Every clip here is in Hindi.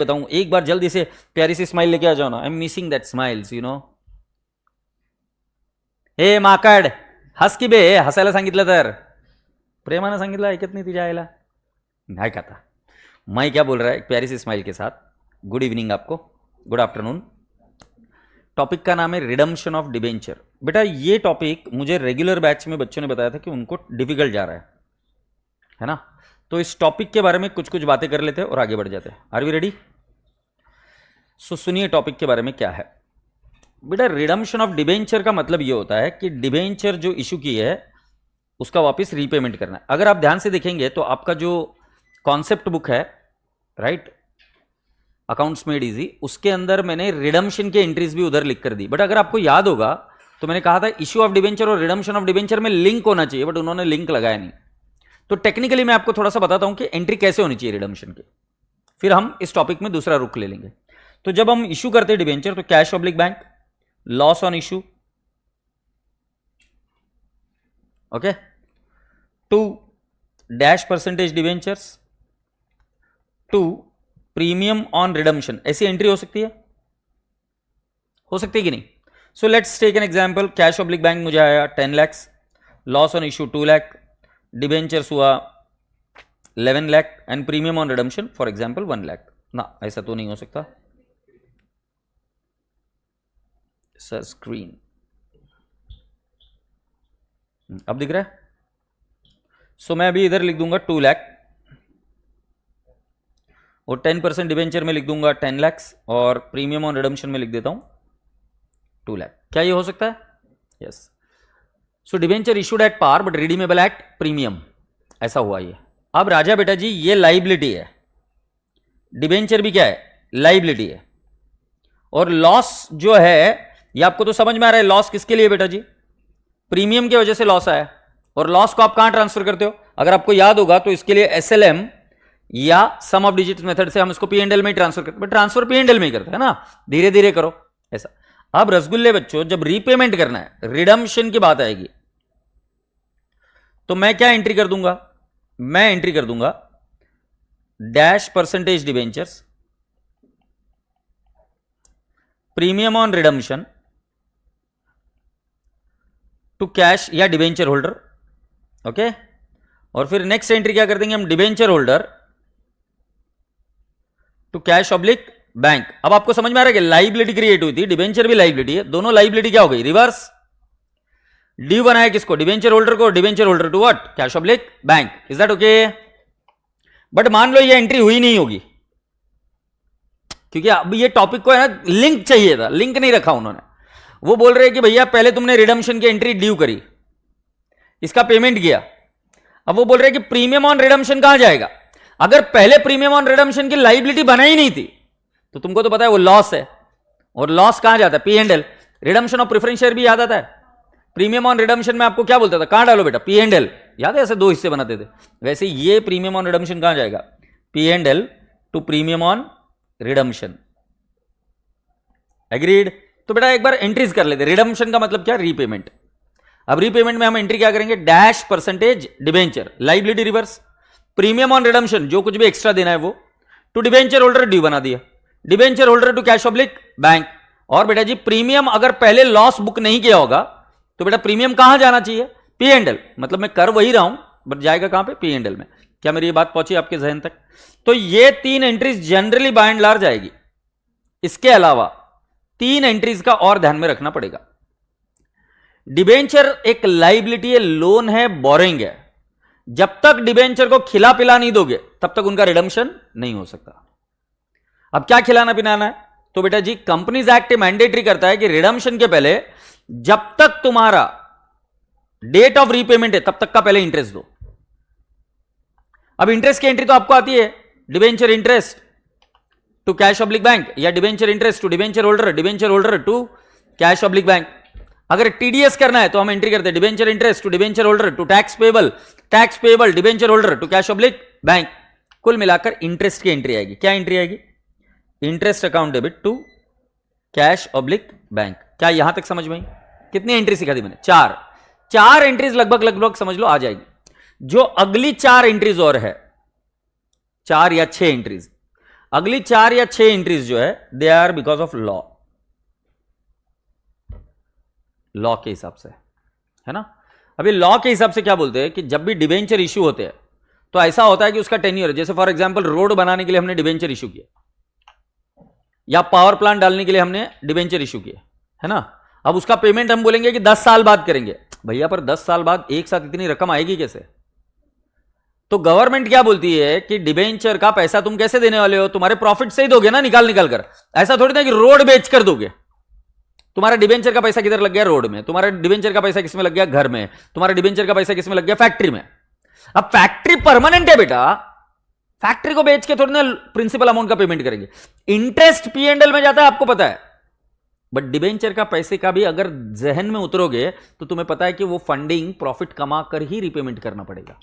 बताऊं, एक बार जल्दी से प्यारी सी स्माइल लेके आ जाओ ना. I am missing that smiles you know. Hey माकड, हस की बे, हसायला सांगितलं तर प्रेमानं सांगितलं ऐकत नाही तिच्या आईला. नाही का था. मैं क्या बोल रहा है एक प्यारी सी स्माइल के साथ. गुड इवनिंग आपको, गुड आफ्टरनून. टॉपिक का नाम है रिडम्पशन ऑफ डिबेंचर. बेटा ये टॉपिक मुझे रेगुलर बैच में बच्चों ने बताया था कि उनको डिफिकल्ट जा रहा है ना. तो इस टॉपिक के बारे में कुछ कुछ बातें कर लेते हैं और आगे बढ़ जाते हैं. Are we ready? सो सुनिए टॉपिक के बारे में क्या है. बेटा रिडम्पशन ऑफ डिबेंचर का मतलब ये होता है कि डिबेंचर जो इशू की है उसका वापस रीपेमेंट करना है. अगर आप ध्यान से देखेंगे तो आपका जो कॉन्सेप्ट बुक है, राइट, अकाउंट्स मेड इजी, उसके अंदर मैंने रिडम्पशन के एंट्रीज भी उधर लिख कर दी. बट अगर आपको याद होगा तो मैंने कहा था इश्यू ऑफ डिबेंचर और रिडम्पशन ऑफ डिबेंचर में लिंक होना चाहिए, बट उन्होंने लिंक लगाया नहीं. तो टेक्निकली मैं आपको थोड़ा सा बताता हूं कि एंट्री कैसे होनी चाहिए रिडम्पशन की, फिर हम इस टॉपिक में दूसरा रुख ले लेंगे. तो जब हम इशू करते हैं डिबेंचर तो cash oblique bank, loss on issue, okay, to dash percentage debentures, to premium on redemption. ऐसी एंट्री हो सकती है कि नहीं? So let's take an example. Cash oblique bank मुझे आया 10 lakh, loss on issue 2 lakh, debentures हुआ 11 lakh and premium on redemption for example 1 lakh. ना, ऐसा तो नहीं हो सकता सर. स्क्रीन अब दिख रहा है? सो मैं अभी इधर लिख दूंगा 2 लाख और 10% डिबेंचर में लिख दूंगा 10 लाख और प्रीमियम ऑन रिडम्पशन में लिख देता हूं 2 लाख. क्या ये हो सकता है? Yes. So debenture issued at par but redeemable at premium, ऐसा हुआ ये. अब राजा बेटा जी ये लाइबिलिटी है, डिबेंचर भी क्या है? लाइबिलिटी है. और लॉस जो है ये आपको तो समझ में आ रहा है. लॉस किसके लिए बेटा जी? प्रीमियम की वजह से लॉस आया. और लॉस को आप कहां ट्रांसफर करते हो? अगर आपको याद होगा तो इसके लिए एसएलएम या सम ऑफ डिजिट्स मेथड से हम इसको पी एंड एल में ट्रांसफर करते हैं. ट्रांसफर पी एंड एल में ही करते हैं ना, धीरे धीरे करो ऐसा. अब रसगुल्ले बच्चों जब रीपेमेंट करना है, रिडम्पशन की बात आएगी, तो मैं क्या एंट्री कर दूंगा? मैं एंट्री कर दूंगा dash percentage debentures, premium on redemption to cash या डिबेंचर होल्डर, ओके. और फिर नेक्स्ट एंट्री क्या कर देंगे हम? Debenture holder to cash oblique bank. अब आपको समझ में आ रहा है कि लाइबिलिटी क्रिएट हुई थी, डिबेंचर भी लाइबिलिटी है, दोनों लाइबिलिटी क्या हो गई? रिवर्स. ड्यू बनाया किसको? डिबेंचर होल्डर को. Debenture holder to what? Cash oblique bank. Is that okay? But मान लो ये एंट्री हुई नहीं होगी, क्योंकि अब ये टॉपिक को है ना लिंक चाहिए था, लिंक नहीं रखा उन्होंने. वो बोल रहे हैं कि भैया पहले तुमने रिडम्पशन की एंट्री ड्यू करी, इसका पेमेंट किया, अब वो बोल रहे हैं कि प्रीमियम ऑन रिडम्पशन कहां जाएगा? अगर पहले प्रीमियम ऑन रिडम्पशन की लाइबिलिटी बनाई नहीं थी तो तुमको तो पता है वो लॉस है, और लॉस कहां जाता है? P and L. Redemption of preference share भी याद आता है. प्रीमियम ऑन रिडम्पशन में आपको क्या बोलता था? कहां डालो बेटा? P and L. याद है ऐसे दो हिस्से बनाते थे. वैसे ये प्रीमियम ऑन रिडम्पशन कहां जाएगा? P and L to premium on redemption. Agreed? तो बेटा एक बार एंट्रीज कर लेते. रिडम्पशन का मतलब क्या? रीपेमेंट. अब रीपेमेंट में हम एंट्री क्या करेंगे? Dash percentage debenture, liability reverse, premium on redemption जो कुछ भी एक्स्ट्रा देना है वो, टू डिबेंचर होल्डर ड्यू बना दिया, debenture holder to cash oblique bank. और बेटा जी प्रीमियम अगर पहले लॉस बुक नहीं किया होगा तो बेटा प्रीमियम कहां जाना चाहिए? P and L. मतलब मैं कर वही रहा हूं बट जाएगा कहां पे? पी एंड एल में. क्या मेरी ये बात पहुंची आपके जहन तक? तो ये 3 entries generally by and large आएगी. इसके अलावा 3 एंट्रीज का और ध्यान में रखना पड़ेगा. डिबेंचर एक लाइबिलिटी है, लोन है, बोरिंग है. जब तक डिबेंचर को खिला पिला नहीं दोगे तब तक उनका रिडम्पशन नहीं हो सकता. अब क्या खिलाना पिलाना है? तो बेटा जी कंपनीज एक्ट मैंडेटरी करता है कि रिडम्पशन के पहले जब तक तुम्हारा डेट ऑफ रीपेमेंट है तब तक का पहले इंटरेस्ट दो. अब इंटरेस्ट की एंट्री तो आपको आती है, debenture interest to cash oblique bank या debenture interest to debenture holder, debenture holder to cash oblique bank. अगर टीडीएस करना है तो हम एंट्री करते हैं debenture interest to debenture holder to tax payable debenture holder to cash oblique bank. कुल मिलाकर इंटरेस्ट की एंट्री आएगी. क्या एंट्री आएगी? Interest account debit to cash oblique bank. क्या यहां तक समझ में आई? कितनी एंट्री सिखा दी मैंने? 4 एंट्रीज लगभग समझ लो आ जाएगी. जो अगली 4 एंट्रीज और है, 4 या 6 एंट्रीज, अगली 4 या 6 एंट्रीज जो है they are because of law के हिसाब से, है ना। अभी लॉ के हिसाब से क्या बोलते हैं कि जब भी डिबेंचर इश्यू होते हैं तो ऐसा होता है कि उसका टेन्योर, जैसे फॉर एग्जांपल रोड बनाने के लिए हमने डिबेंचर इश्यू किया या पावर प्लांट डालने के लिए हमने डिबेंचर इश्यू किया, है ना। अब उसका पेमेंट हम बोलेंगे कि 10 साल बाद करेंगे। भैया पर 10 साल बाद एक साथ इतनी रकम आएगी कैसे? तो गवर्नमेंट क्या बोलती है कि डिबेंचर का पैसा तुम कैसे देने वाले हो, तुम्हारे प्रॉफिट से ही दोगे ना, निकाल निकाल कर। ऐसा थोड़ी ना कि रोड बेच कर दोगे। तुम्हारा डिबेंचर का पैसा किधर लग गया? रोड में। तुम्हारा डिबेंचर का पैसा किसमें लग गया? घर में। तुम्हारा डिबेंचर का पैसा किसमें लग गया? फैक्ट्री में। अब फैक्ट्री परमानेंट है बेटा, फैक्ट्री को बेच के थोड़ी ना प्रिंसिपल अमाउंट का पेमेंट करेंगे। इंटरेस्ट P&L में जाता है, आपको पता है। बट डिबेंचर का पैसे का भी अगर जहन में उतरोगे तो तुम्हें पता है कि वो फंडिंग प्रॉफिट कमा कर ही रिपेमेंट करना पड़ेगा।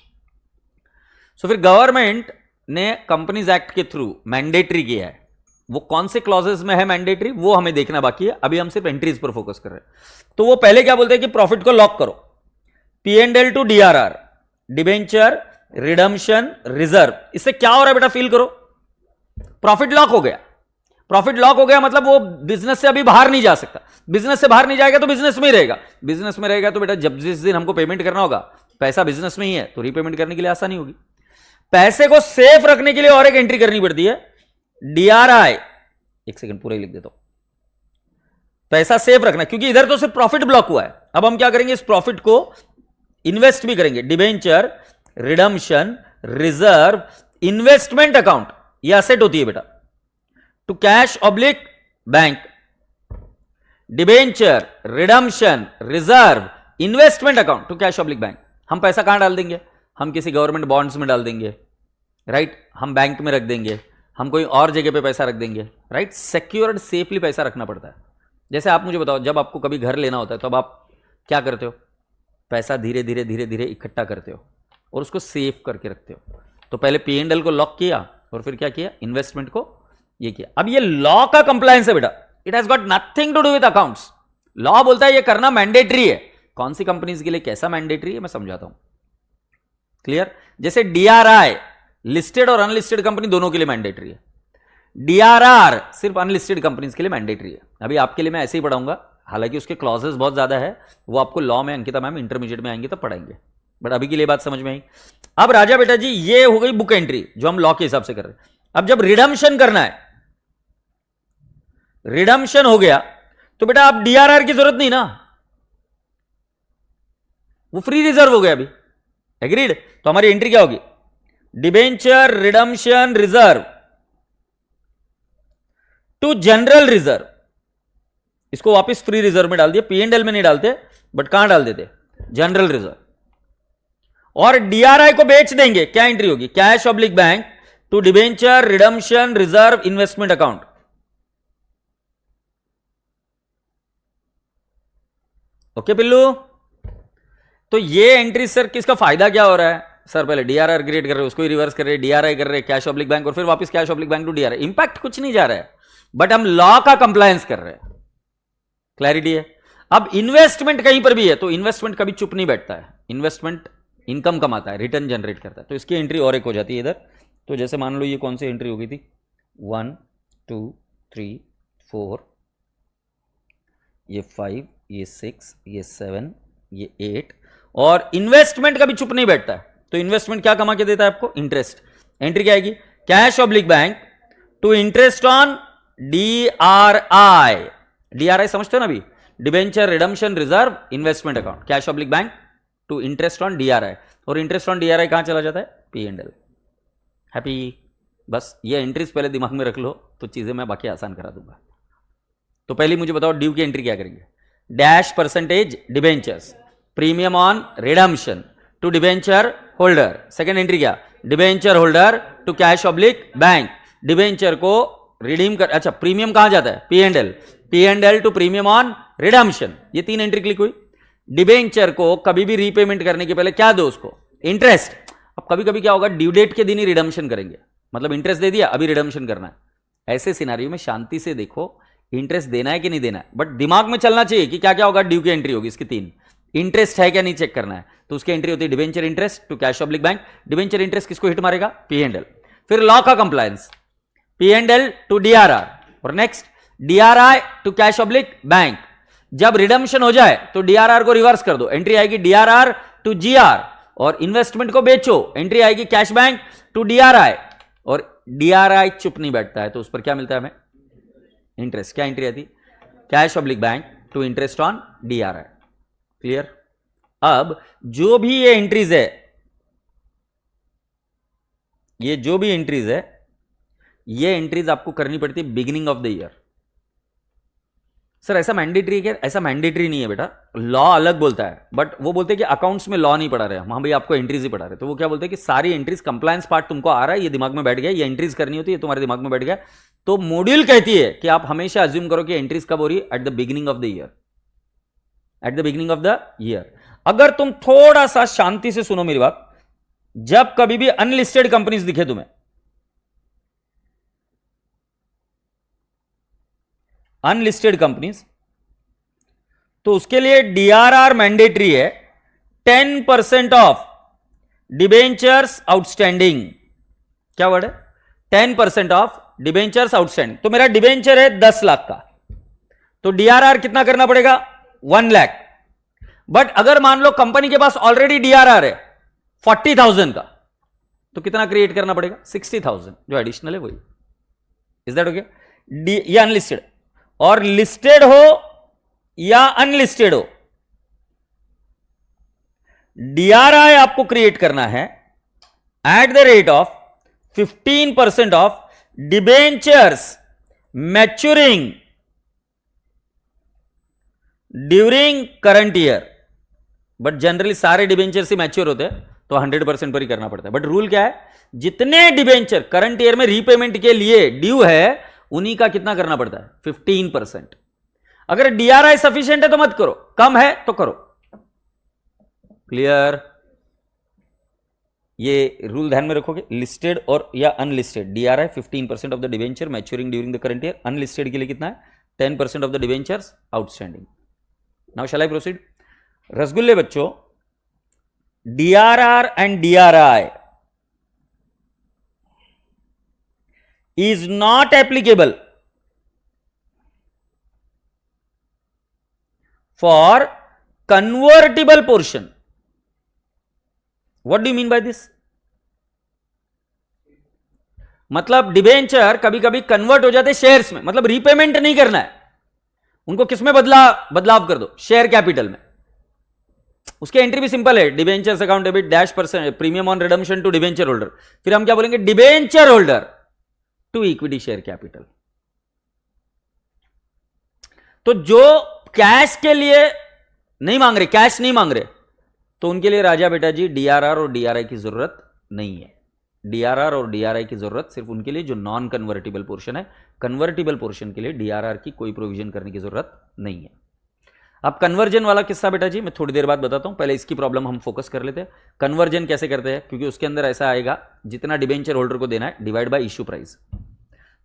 सो फिर गवर्नमेंट ने कंपनीज एक्ट के थ्रू मैंडेटरी किया है। वो कौन से क्लॉजेस में है मैंडेटरी, वो हमें देखना बाकी है। अभी हम सिर्फ एंट्रीज पर फोकस कर रहे हैं। तो वो पहले क्या बोलते हैं कि प्रॉफिट को लॉक करो, P&L to DRR, debenture, redemption, reserve. इससे क्या हो रहा है बेटा, फील करो। प्रॉफिट लॉक हो गया। प्रॉफिट लॉक हो गया मतलब वो बिजनेस से अभी बाहर नहीं जा सकता। बिजनेस से बाहर नहीं जाएगा तो बिजनेस में ही रहेगा। बिजनेस में रहेगा तो बेटा जब जिस दिन हमको पेमेंट करना होगा, पैसा बिजनेस में ही है तो रीपेमेंट करने के लिए आसानी होगी। पैसे को सेफ रखने के लिए और एक एंट्री करनी पड़ती है, DRI। एक सेकंड पूरा ही लिख देता हूं। पैसा सेफ रखना, क्योंकि इधर तो सिर्फ प्रॉफिट ब्लॉक हुआ है। अब हम क्या करेंगे, इस प्रॉफिट को इन्वेस्ट भी करेंगे। Debenture, redemption, reserve, investment account, ये असेट होती है बेटा, to cash oblique bank. Debenture, redemption, reserve, investment account to cash oblique bank. हम पैसा कहां डाल देंगे? हम किसी गवर्नमेंट बॉन्ड्स में डाल देंगे, राइट। हम बैंक में रख देंगे, हम कोई और जगह पे पैसा रख देंगे, राइट। सिक्योर्ड सेफली पैसा रखना पड़ता है। जैसे आप मुझे बताओ, जब आपको कभी घर लेना होता है तो अब आप क्या करते हो? पैसा धीरे धीरे धीरे धीरे इकट्ठा करते हो और उसको सेव करके रखते हो। तो पहले P&L को लॉक किया और फिर क्या किया? इन्वेस्टमेंट को ये किया। अब ये लॉ का कंप्लायंस है बेटा, it has got nothing to do with accounts. Law बोलता है ये करना मैंडेटरी है। कौन सी कंपनीज के लिए कैसा मैंडेटरी है मैं समझाता हूं, क्लियर। जैसे DRI लिस्टेड और अनलिस्टेड कंपनी दोनों के लिए मैंडेटरी है। DRR सिर्फ अनलिस्टेड कंपनीज के लिए मैंडेटरी है। अभी आपके लिए मैं ऐसे ही पढ़ाऊंगा, हालांकि उसके क्लॉजेस बहुत ज्यादा है, वो आपको लॉ में अंकिता मैम इंटरमीडिएट में आएंगे तब पढ़ाएंगे, बट अभी के लिए बात समझ में आई। अब राजा बेटा जी, ये हो गई बुक एंट्री जो हम लॉ के हिसाब से कर रहे हैं। अब जब रिडम्पशन करना है, रिडम्पशन हो गया तो बेटा अब DRR की जरूरत नहीं ना, वो फ्री रिजर्व हो गया अभी, एग्रीड। तो हमारी एंट्री क्या होगी? Debenture, redemption, reserve to general reserve. इसको वापस फ्री रिजर्व में डाल दिया, P&L में नहीं डालते, बट कहां डाल देते? General reserve. और DRI को बेच देंगे, क्या एंट्री होगी? Cash oblique bank to debenture, redemption, reserve, investment account. Okay पिल्लू, तो ये एंट्री सर किसका फायदा क्या हो रहा है? सर पहले DRR क्रिएट कर रहे हैं, उसको ही रिवर्स कर रहे हैं, DRI कर रहे हैं, कैश ऑब्लिक बैंक, और फिर वापस cash oblique bank to DRI। Impact कुछ नहीं जा रहा है, बट हम लॉ का कंप्लायंस कर रहे हैं। क्लैरिटी है। अब इन्वेस्टमेंट कहीं पर भी है तो इन्वेस्टमेंट कभी चुप नहीं बैठता है। इन्वेस्टमेंट इनकम कमाता है, रिटर्न जनरेट करता है। तो इसकी एंट्री और एक हो जाती है इधर। तो जैसे मान लो ये कौन सी एंट्री हो गई थी? 1 2 3 4, ये 5, ये 6, ये 7, ये 8। और इन्वेस्टमेंट कभी चुप नहीं बैठता है। तो इन्वेस्टमेंट क्या कमा के देता है आपको? इंटरेस्ट। एंट्री क्या आएगी? Cash oblique bank to interest on DRI। DRI समझते हो ना अभी? Debenture, redemption, reserve, investment account, cash oblique bank to interest on DRI। और इंटरेस्ट ऑन DRI कहां चला जाता है? P&L। हैप्पी? बस ये एंट्रीज पहले दिमाग में रख लो तो चीजें मैं बाकी आसान करा दूंगा। तो पहले मुझे बताओ ड्यू की एंट्री क्या करेंगे? Dash percentage debentures, premium on redemption to debenture holder. Second entry क्या? Debenture holder to cash oblique bank. Debenture को रिडीम कर, अच्छा प्रीमियम कहां जाता है? P&L। P&L to premium on redemption. ये 3 एंट्री क्लिक हुई। डिबेंचर को कभी भी रीपेमेंट करने के पहले क्या दो उसको? इंटरेस्ट। अब कभी कभी क्या होगा, ड्यू डेट के दिन ही रिडम्पशन करेंगे, मतलब इंटरेस्ट दे दिया, अभी रिडम्पशन करना है। ऐसे सिनारियो में शांति से देखो इंटरेस्ट देना है कि नहीं देना है, बट दिमाग में चलना चाहिए कि क्या क्या होगा। ड्यू की एंट्री होगी इसकी 3, इंटरेस्ट है क्या नहीं चेक करना है, तो उसकी एंट्री होती है debenture interest to cash oblique bank. Debenture interest किसको हिट मारेगा? P&L। फिर लॉ का कंप्लायंस, P&L to DRR, और next DRI to cash oblique bank. जब रिडम्शन हो जाए तो DRR को रिवर्स कर दो, एंट्री आएगी DRR to GR, और इन्वेस्टमेंट को बेचो, एंट्री आएगी कैश बैंक टू DRI, और DRI चुप नहीं बैठता है तो उस पर क्या मिलता है हमें? इंटरेस्ट। क्या एंट्री आती? Cash oblique bank to interest on DRI। Clear? अब जो भी ये एंट्रीज है, ये जो भी एंट्रीज है, ये एंट्रीज आपको करनी पड़ती है beginning of the year. Sir ऐसा मैंडेटरी है? ऐसा मैंडेटरी नहीं है बेटा, लॉ अलग बोलता है, बट वो बोलते हैं कि अकाउंट्स में लॉ नहीं पढ़ा रहे, हाँ भाई आपको एंट्रीज ही पढ़ा रहे। तो वो क्या बोलते हैं कि सारी एंट्रीज, कंप्लायंस पार्ट तुमको आ रहा है, ये दिमाग में बैठ गया, ये एंट्रीज करनी होती है, तुम्हारे दिमाग में बैठ गया, तो मॉड्यूल कहती है कि आप हमेशा अज्यूम करो कि एंट्रीज कब हो रही है? At the beginning of the year, at the beginning of the year. अगर तुम थोड़ा सा शांति से सुनो मेरी बात, जब कभी भी अनलिस्टेड कंपनीज दिखे तुम्हें, अनलिस्टेड कंपनीज, तो उसके लिए DRR मैंडेटरी है 10% ऑफ डिबेंचर्स आउटस्टैंडिंग। क्या वर्ड है? 10% ऑफ डिबेंचर्स आउटस्टैंडिंग। तो मेरा डिबेंचर है 10 लाख का, तो DRR कितना करना पड़ेगा? 1 लाख। बट अगर मान लो कंपनी के पास ऑलरेडी DRR है 40,000 का, तो कितना क्रिएट करना पड़ेगा? 60,000, जो एडिशनल है वही। Is that okay? ये अनलिस्टेड, और लिस्टेड हो या अनलिस्टेड हो, DRI आपको क्रिएट करना है at the rate of 15% of debentures maturing during current year. But generally सारे डिबेंचर्स ही मैच्योर होते हैं तो 100% पर ही करना पड़ता है। बट रूल क्या है? जितने डिबेंचर करंट ईयर में रीपेमेंट के लिए ड्यू है, उन्हीं का कितना करना पड़ता है? 15%। अगर DRI सफिशिएंट है तो मत करो, कम है तो करो। क्लियर? ये रूल ध्यान में रखोगे, लिस्टेड और या unlisted, DRI 15% of the debenture maturing during the current year. Unlisted के लिए कितना है? 10% of the debentures outstanding. Now shall I proceed? रसगुल्ले बच्चों, DRR and DRI is not applicable for convertible portion. What do you mean by this? मतलब डिबेंचर कभी कभी कन्वर्ट हो जाते शेयर्स में, मतलब रीपेमेंट नहीं करना है उनको, किसमें बदलाव कर दो? शेयर कैपिटल में। उसकी एंट्री भी सिंपल है, debentures account debit dash % premium on redemption to debenture holder. फिर हम क्या बोलेंगे? Debenture holder to equity share capital. तो जो कैश के लिए नहीं मांग रहे, कैश नहीं मांग रहे, तो उनके लिए राजा बेटा जी DRR और DRI की जरूरत नहीं है। DRR और DRI की जरूरत सिर्फ उनके लिए जो नॉन कन्वर्टिबल पोर्शन है। कन्वर्टिबल पोर्शन के लिए DRR की कोई प्रोविजन करने की जरूरत नहीं है। अब कन्वर्जन वाला किस्सा बेटा जी मैं थोड़ी देर बाद बताता हूं, पहले इसकी प्रॉब्लम हम फोकस कर लेते हैं। कन्वर्जन कैसे करते हैं? क्योंकि उसके अंदर ऐसा आएगा, जितना डिबेंचर होल्डर को देना है डिवाइड बाय इश्यू प्राइस।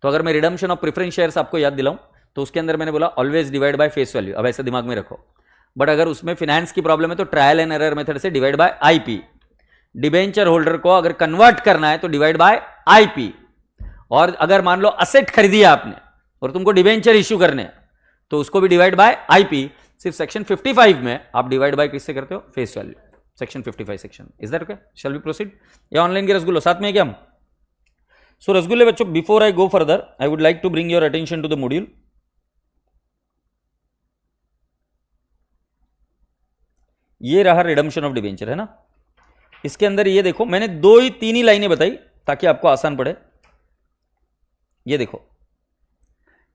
तो अगर मैं रिडम्पशन ऑफ प्रेफरेंस शेयर्स आपको याद दिलाऊं, तो उसके अंदर मैंने बोला always divide by face value. अब ऐसा दिमाग में रखो। बट अगर उसमें फाइनेंस की प्रॉब्लम है तो ट्रायल एंड एरर मेथड से divide by IP। Debenture holder को अगर कन्वर्ट करना है तो डिवाइड बाय IP। और अगर मान लो असेट खरीदी आपने और तुमको डिबेंचर इश्यू करने हैं तो उसको भी डिवाइड बाय IP। सिर्फ सेक्शन 55 में आप डिवाइड बाय किससे करते हो? Face value. Section 55 section. Is that okay? Shall we proceed? या ऑनलाइन के रसगुल्लो साथ में है क्या हम? सो रसगुल्ले बच्चों, before I go further I would like to bring your attention to the module. ये रहा रिडम्पशन ऑफ डिबेंचर, है ना? इसके अंदर ये देखो, मैंने 2 ही 3 ही लाइनें बताई ताकि आपको आसान पड़े। ये देखो,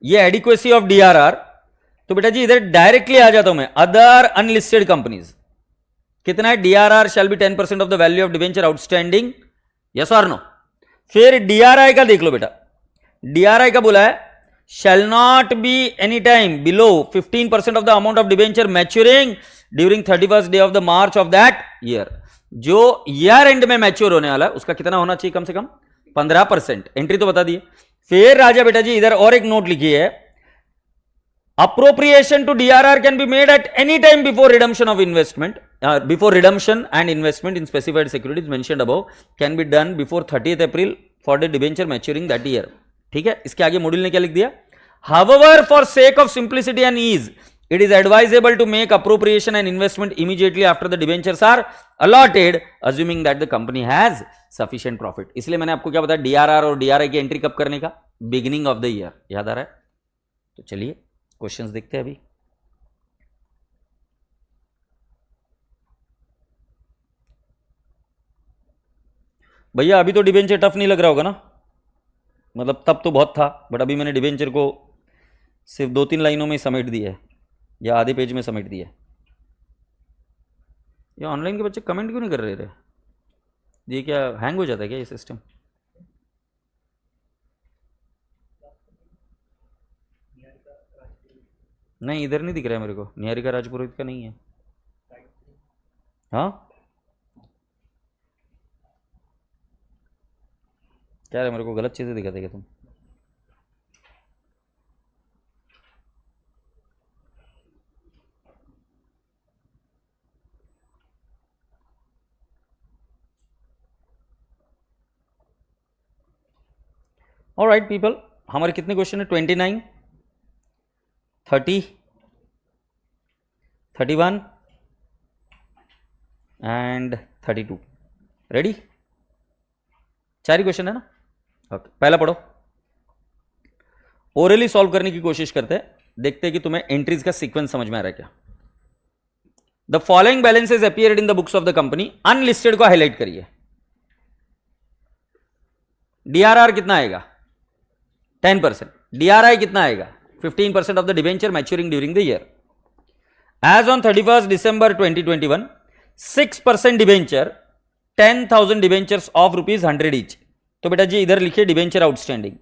ये एडिक्वेसी ऑफ DRR। तो बेटा जी इधर डायरेक्टली आ जाता हूं मैं, अदर अनलिस्टेड कंपनीज कितना है? DRR shall be 10% of the value of debenture outstanding, yes और नो? फिर DRI का देख लो बेटा, DRI का बोला है shall not be any time below 15% of the amount of debenture maturing during 31st day of the March of that year. जो ईयर एंड में मैच्योर होने वाला है उसका कितना होना चाहिए? कम से कम 15%। एंट्री तो बता दिए। फिर राजा बेटा जी इधर और एक नोट लिखी है, appropriation to DRR can be made at any time before redemption of investment, before redemption and investment in specified securities mentioned above can be done before 30th April for the debenture maturing that year. ठीक है, इसके आगे मॉड्यूल ने क्या लिख दिया, however for sake of simplicity and ease it is advisable to make appropriation and investment immediately after the debentures are allotted assuming that the company has sufficient profit. इसलिए मैंने आपको क्या बताया, डीआरआर और डीआरआई की एंट्री कब करने का, बिगिनिंग ऑफ द ईयर, याद आ रहा है? तो चलिए क्वेश्चंस देखते हैं अभी। भैया अभी तो डिबेंचर टफ नहीं लग रहा होगा ना, मतलब तब तो बहुत था, बट अभी मैंने डिबेंचर को सिर्फ 2-3 लाइनों में समेट दिया है या आधे पेज में समेट दिया है। ये ऑनलाइन के बच्चे कमेंट क्यों नहीं कर रहे? ये क्या हैंग हो जाता है क्या ये सिस्टम? नहीं, इधर नहीं दिख रहा है मेरे को, निहारिका राजपुरोहित का नहीं है। हाँ क्या है, मेरे को गलत चीज़ें दिखाते क्या तुम? ऑलराइट पीपल, हमारे कितने क्वेश्चन है? 29, 30, 31 एंड 32। रेडी? 4 ही क्वेश्चन है ना? ओके, पहला पढ़ो। ओरली सॉल्व करने की कोशिश करते हैं, देखते हैं कि तुम्हें एंट्रीज का सीक्वेंस समझ में आ रहा है क्या। The following balances appeared in the books of the company, unlisted को हाईलाइट करिए। डीआरआर कितना आएगा? 10%। डीआरआई कितना आएगा? 15% of the debenture maturing during the year. As on 31 December 2021, 6% debenture, 10,000 debentures of ₹100 each. तो बेटा जी इधर लिखिए debenture outstanding.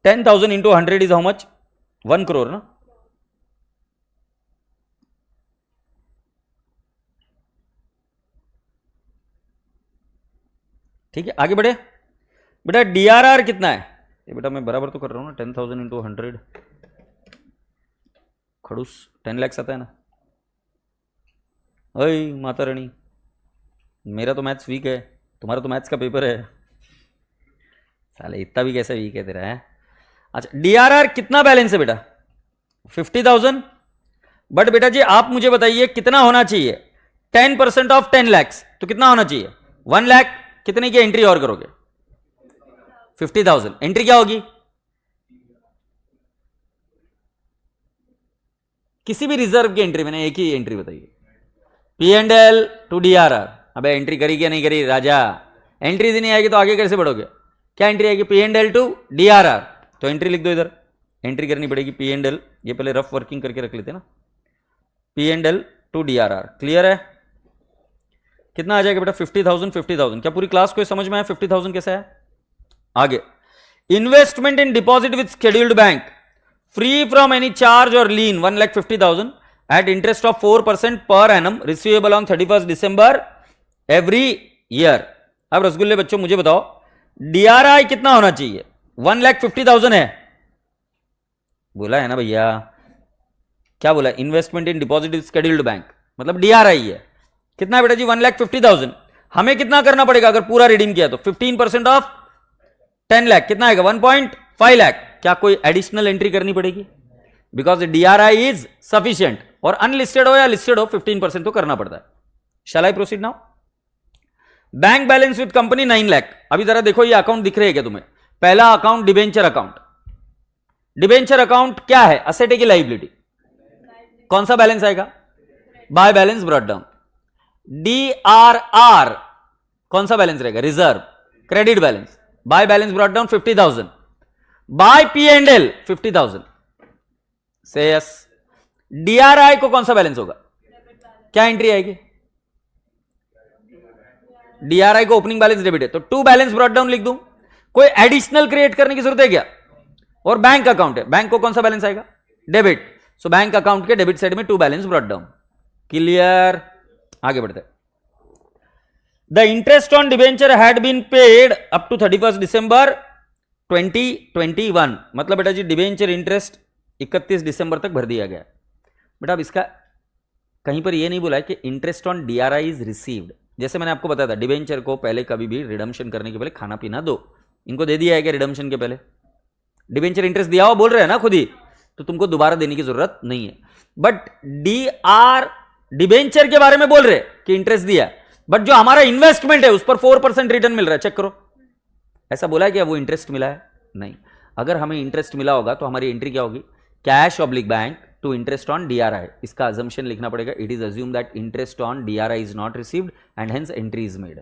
10,000 into 100 is how much? 1 crore ना? ठीक है, आगे बढ़े। बेटा डीआरआर कितना है? ये बेटा मैं बराबर तो कर रहा हूँ ना, 10,000 इंटू 100 खड़ूस 10 lakhs आता है ना। अरे माता रानी, मेरा तो मैथ्स वीक है, तुम्हारा तो मैथ्स का पेपर है। साले इतना भी कैसे वीक है तेरा है? अच्छा डीआरआर कितना बैलेंस है बेटा? 50,000। बट बेटा जी आप मुझे बताइए कितना होना चाहिए? 10% ऑफ 10 lakhs, तो कितना होना चाहिए? 1 lakh। कितने की एंट्री और करोगे? 50,000। एंट्री क्या होगी? किसी भी रिजर्व की एंट्री, मैंने एक ही एंट्री बताइए, P&L टू डीआरआर। अबे एंट्री करी क्या नहीं करी राजा? एंट्री नहीं आएगी तो आगे कैसे बढ़ोगे? क्या एंट्री आएगी? P&L टू डीआरआर, तो एंट्री लिख दो इधर। एंट्री करनी पड़ेगी P&L, ये पहले रफ वर्किंग करके रख लेते ना। P&L टू डीआरआर, क्लियर है? कितना आ जाएगा बेटा? 50,000 50,000। क्या पूरी क्लास को समझ में आया 50,000 कैसा है? आगे, investment in deposit with scheduled bank free from any charge और लीन 1,50,000 at interest of 4% per annum receivable on 31st December every year। अब रसगुल्ले बच्चों मुझे बताओ डीआरआई कितना होना चाहिए? 1,50,000 है, बोला है ना भैया? क्या बोला? Investment in deposit with scheduled bank, मतलब डीआरआई है। कितना है बेटा जी? 1,50,000। हमें कितना करना पड़ेगा अगर पूरा रिडीम किया तो? 15% ऑफ 10 लाख, कितना आएगा? 1.5 लाख। क्या कोई एडिशनल एंट्री करनी पड़ेगी? बिकॉज डीआरआई इज सफिशिएंट, और अनलिस्टेड हो या लिस्टेड हो 15% तो करना पड़ता है। Shall I proceed now? Bank balance with company 9 lakh. अभी जरा देखो ये अकाउंट दिख रहे हैं क्या तुम्हें? पहला account debenture account. Debenture account क्या है? असेट है कि लाइबिलिटी? कौन सा बैलेंस आएगा? By balance brought down. DRR कौन सा बैलेंस रहेगा? Reserve, credit balance. By balance brought down 50,000। By P&L 50,000 से यस। डीआरआई को कौन सा बैलेंस होगा? क्या एंट्री आएगी? डीआरआई को ओपनिंग बैलेंस डेबिट है, तो 2 बैलेंस ब्रॉट डाउन लिख दूं। कोई एडिशनल क्रिएट करने की जरूरत है क्या? और बैंक अकाउंट है, बैंक को कौन सा बैलेंस आएगा? डेबिट। सो बैंक अकाउंट के डेबिट साइड में 2 बैलेंस ब्रॉट डाउन। क्लियर? आगे बढ़ते हैं। The interest on debenture had been paid up to 31 December 2021। मतलब बेटा जी डिबेंचर इंटरेस्ट 31 दिसंबर तक भर दिया गया। बेटा अब इसका कहीं पर यह नहीं बोला है कि interest on DRI is received, जैसे मैंने आपको बताया था, डिबेंचर को पहले कभी भी रिडम्पशन करने के पहले खाना पीना दो। इनको दे दिया है क्या रिडम्पशन के पहले? डिबेंचर इंटरेस्ट दिया हो बोल रहे हैं ना खुद ही, तो तुमको दोबारा देने की जरूरत नहीं है। बट डिबेंचर के बारे में बोल रहे कि इंटरेस्ट दिया, बट जो हमारा इन्वेस्टमेंट है उस पर 4% रिटर्न मिल रहा है, चेक करो। ऐसा बोला है क्या वो इंटरेस्ट मिला है? नहीं। अगर हमें इंटरेस्ट मिला होगा तो हमारी एंट्री क्या होगी? Cash oblique bank to interest on DRI. इसका अजम्पशन लिखना पड़ेगा, it is assume that interest on DRI is not received and hence entry is made.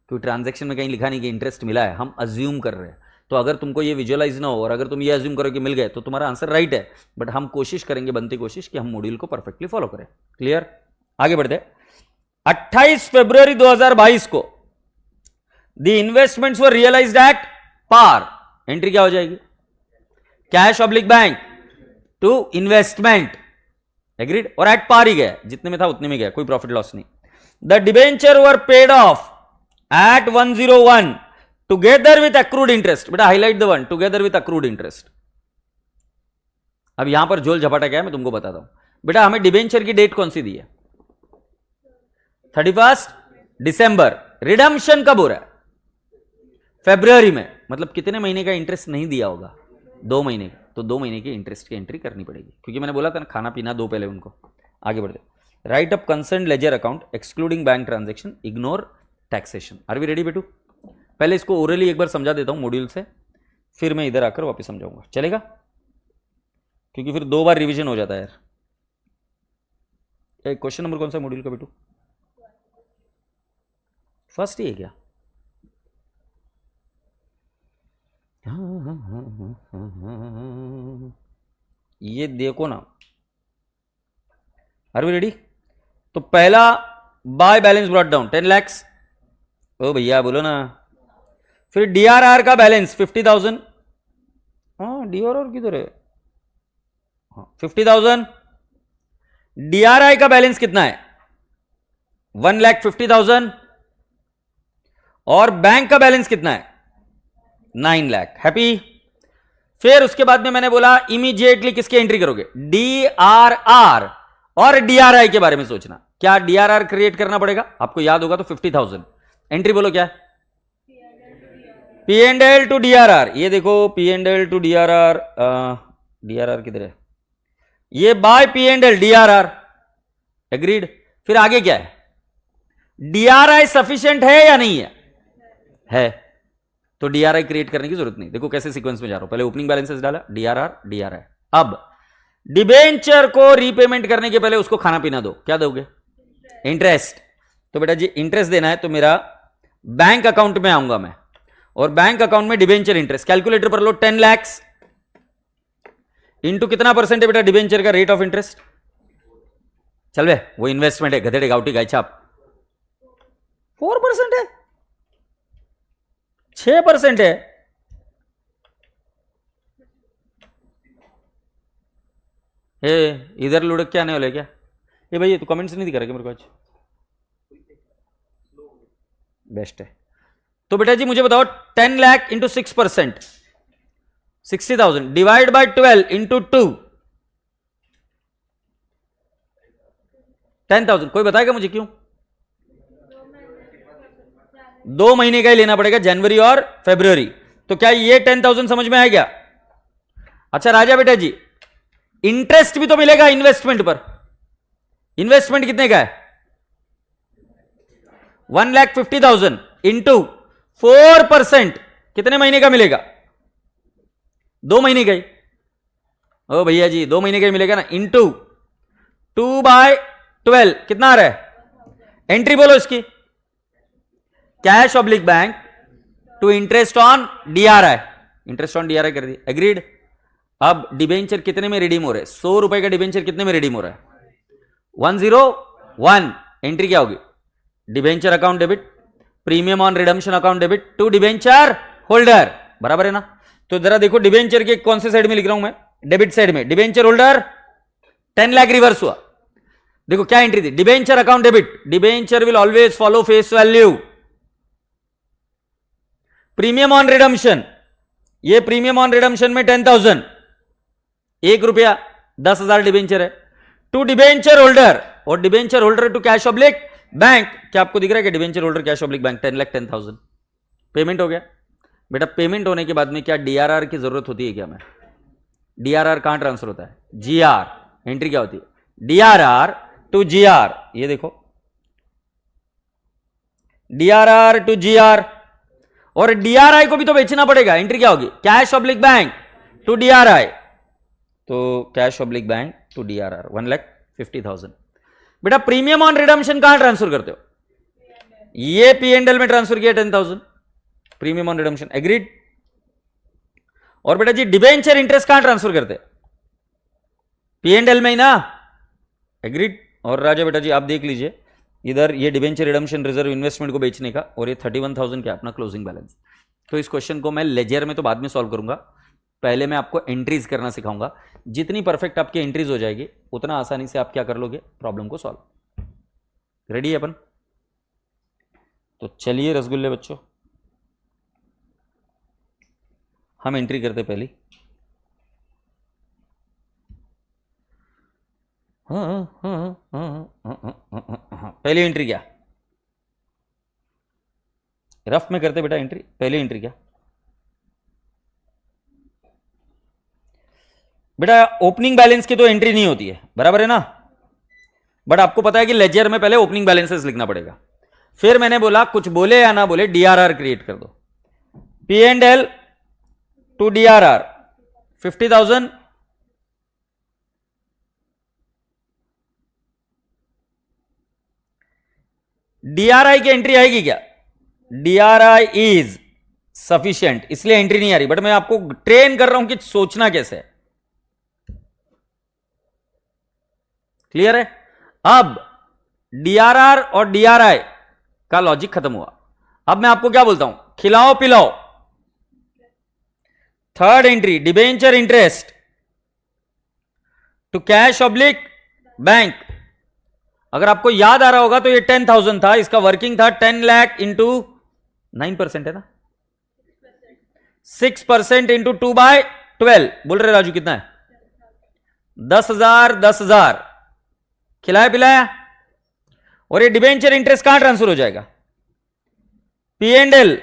क्योंकि ट्रांजैक्शन में कहीं लिखा नहीं कि इंटरेस्ट मिला है, हम अज्यूम कर रहे हैं। तो अगर तुमको ये विजुअलाइज ना हो और अगर तुम ये अज्यूम करो कि मिल गए तो तुम्हारा आंसर राइट है, बट हम कोशिश करेंगे, बनती कोशिश कि हम मॉड्यूल को परफेक्टली फॉलो करें। क्लियर? आगे बढ़ते। 28 फरवरी 2022 को the investments were realised at par. Entry क्या हो जाएगी? Cash oblique bank to investment, agreed, और एट पार ही गया, जितने में था उतने में गया, कोई प्रॉफिट लॉस नहीं। The debenture were paid off at 101 together with accrued interest. बेटा highlight the one, together with accrued interest. अब यहां पर झोल झपाटा क्या है मैं तुमको बताता हूं। बेटा हमें डिबेंचर की डेट कौन सी दी है? 31 दिसंबर। रिडम्पशन कब हो रहा है? फरवरी में। मतलब कितने महीने का इंटरेस्ट नहीं दिया होगा? 2 महीने का। तो 2 महीने की इंटरेस्ट की एंट्री करनी पड़ेगी, क्योंकि मैंने बोला था ना खाना पीना दो पहले उनको। आगे बढ़ते। Write up concern ledger account excluding bank transaction, ignore taxation. Are we ready बेटू? पहले इसको ओरली एक बार समझा देता हूं मॉड्यूल से, फिर मैं इधर आकर वापस समझाऊंगा, चलेगा? क्योंकि फिर 2 बार रिवीजन हो जाता है यार। क्वेश्चन नंबर कौन सा मॉड्यूल का बेटू? फर्स्ट ही है क्या? ये देखो ना। Are we ready? तो पहला by balance brought down 10 lakh. ओ भैया बोलो ना। फिर डीआरआर का बैलेंस 50,000। हाँ डीआरआर किधर है? हाँ 50,000। डीआरआई का बैलेंस कितना है? 1,50,000। और बैंक का बैलेंस कितना है? 9 लाख। हैप्पी? फिर उसके बाद में मैंने बोला इमीडिएटली किसकी एंट्री करोगे? डीआरआर और डीआरआई के बारे में सोचना। क्या डीआरआर क्रिएट करना पड़ेगा? आपको याद होगा तो 50,000। एंट्री बोलो क्या है? P and L to DRR. ये देखो P and L to DRR, DRR किधर है? ये by P and L DRR, agreed. फिर आगे क्या है? डीआरआई सफिशिएंट है या नहीं है? तो डीआरआई क्रिएट करने की जरूरत नहीं। देखो कैसे सीक्वेंस में जा रहा हूं। पहले ओपनिंग बैलेंसेस डाला, डीआरआर डीआरआई। अब डिबेंचर को रीपेमेंट करने के पहले उसको खाना पीना दो। क्या दोगे? इंटरेस्ट। तो बेटा जी इंटरेस्ट देना है तो मेरा बैंक अकाउंट में आऊंगा मैं, और बैंक अकाउंट में डिबेंचर इंटरेस्ट। कैलकुलेटर पर लो, 10 लाख इंटू कितना परसेंट है बेटा डिबेंचर का रेट ऑफ इंटरेस्ट? चल बे, वो इन्वेस्टमेंट है, गधेड़े गाउटी गाय छाप। 4% है? 6% है। इधर लुढ़क के आने वाले क्या? ये भाई तो कमेंट्स नहीं दिखा रहे मेरे को आज? बेस्ट है। तो बेटा जी मुझे बताओ 10 lakh into 6%, 60,000 divide by 12 into 2, 10,000। कोई बताएगा मुझे क्यों? 2 महीने का ही लेना पड़ेगा, जनवरी और फरवरी। तो क्या ये 10,000 समझ में आ गया? अच्छा राजा बेटा जी, इंटरेस्ट भी तो मिलेगा इन्वेस्टमेंट पर। इन्वेस्टमेंट कितने का है? 1,50,000 इंटू 4%, कितने महीने का मिलेगा? 2 महीने का ही। ओ भैया जी 2 महीने का ही मिलेगा ना, इंटू 2/12 कितना आ रहा है? एंट्री बोलो इसकी। Cash oblique bank to interest on DRI. Interest on DRI कर दी, एग्रीड। अब डिबेंचर कितने में रिडीम हो रहे हैं? 100 रुपए का डिबेंचर कितने में रिडीम हो रहा है? 101। एंट्री क्या होगी? Debenture account debit, premium on redemption account debit to debenture holder. बराबर है ना? तो जरा देखो डिबेंचर के कौन से साइड में लिख रहा हूं मैं? डेबिट साइड में। डिबेंचर होल्डर 10 लाख रिवर्स हुआ। देखो क्या एंट्री थी? Debenture account debit. Debenture will always follow face value. Premium on redemption, ये प्रीमियम ऑन रिडम्पशन में 10,000, 1 रुपया, 10,000 डिबेंचर है। टू डिबेंचर होल्डर, और debenture holder to cash oblique bank, क्या आपको दिख रहा है कि debenture holder cash oblique bank 10,10,000 payment हो गया। बेटा पेमेंट होने के बाद में क्या डीआरआर की जरूरत होती है क्या? मैं डीआरआर कहां ट्रांसफर होता है? जीआर। एंट्री क्या होती है? DRR to GR. ये देखो डीआरआर टू जीआर, और डीआरआई को भी तो बेचना पड़ेगा। एंट्री क्या होगी? Cash oblique bank to DRI. तो cash oblique bank to DRR 1,50,000। बेटा प्रीमियम ऑन रिडम्पशन कहां ट्रांसफर करते हो? ये पी&एल में ट्रांसफर किया 10,000 प्रीमियम ऑन रिडम्पशन। एग्रीड। और बेटा जी डिबेंचर इंटरेस्ट कहां ट्रांसफर करते हैं? पी&एल में ही ना। एग्रीड। और राजा बेटा जी आप देख लीजिए इधर ये डिबेंचर रिडम्पशन रिजर्व इन्वेस्टमेंट को बेचने का, और ये 31,000 क्या अपना क्लोजिंग बैलेंस। तो इस क्वेश्चन को मैं लेजर में तो बाद में सॉल्व करूंगा, पहले मैं आपको एंट्रीज करना सिखाऊंगा। जितनी परफेक्ट आपकी एंट्रीज हो जाएगी उतना आसानी से आप क्या कर लोगे? प्रॉब्लम को सॉल्व। रेडी है अपन? तो चलिए रसगुल्ले बच्चों, हम एंट्री करते पहली। पहली एंट्री क्या? रफ में करते बेटा एंट्री। पहली एंट्री क्या बेटा? ओपनिंग बैलेंस की तो एंट्री नहीं होती है, बराबर है ना। बट आपको पता है कि लेजर में पहले ओपनिंग बैलेंसेस लिखना पड़ेगा। फिर मैंने बोला कुछ बोले या ना बोले डीआरआर क्रिएट कर दो। P&L to DRR 50,000। डीआरआई की एंट्री आएगी क्या? डीआरआई इज सफिशिएंट, इसलिए एंट्री नहीं आ रही। बट मैं आपको ट्रेन कर रहा हूं कि सोचना कैसे है। क्लियर है? अब डीआरआर और डीआरआई का लॉजिक खत्म हुआ। अब मैं आपको क्या बोलता हूं? खिलाओ पिलाओ। Third entry debenture interest to cash oblique bank. अगर आपको याद आ रहा होगा तो ये 10,000 था, इसका वर्किंग था 10 लाख इंटू 9% है ना, 6% इंटू 2/12। बोल रहे राजू कितना है? 10,000 10,000 खिलाया पिलाया। और ये डिबेंचर इंटरेस्ट कहां ट्रांसफर हो जाएगा? पी&एल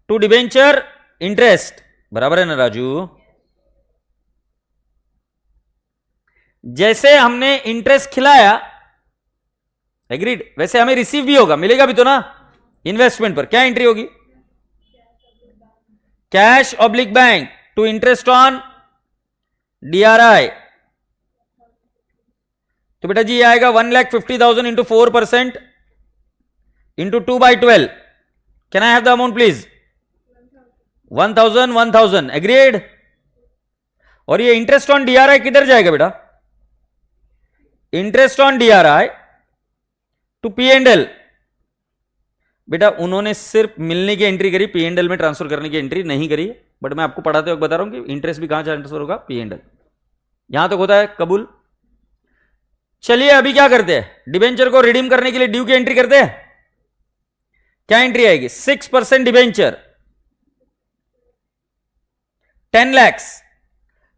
टू डिबेंचर इंटरेस्ट, बराबर है ना राजू। जैसे हमने इंटरेस्ट खिलाया, एग्रीड, वैसे हमें रिसीव भी होगा, मिलेगा भी तो ना। इन्वेस्टमेंट पर क्या एंट्री होगी? Cash oblique bank to interest on DRI. तो बेटा जी ये आएगा 1,50,000 into 4% into 2/12। Can I have the amount please? 1,000 1,000। Agreed. और ये इंटरेस्ट ऑन डीआरआई किधर जाएगा बेटा? Interest on DRI to P and L. बेटा उन्होंने सिर्फ मिलने की एंट्री करी, पी&एल में ट्रांसफर करने की एंट्री नहीं करी। बट मैं आपको पढ़ाते वक्त बता रहा हूं कि इंटरेस्ट भी कहां ट्रांसफर होगा? पी&एल। यहां तक होता है कबूल। चलिए अभी क्या करते हैं? डिबेंचर को रिडीम करने के लिए ड्यू की एंट्री करते हैं। क्या एंट्री आएगी? 6% डिबेंचर 10 लाख।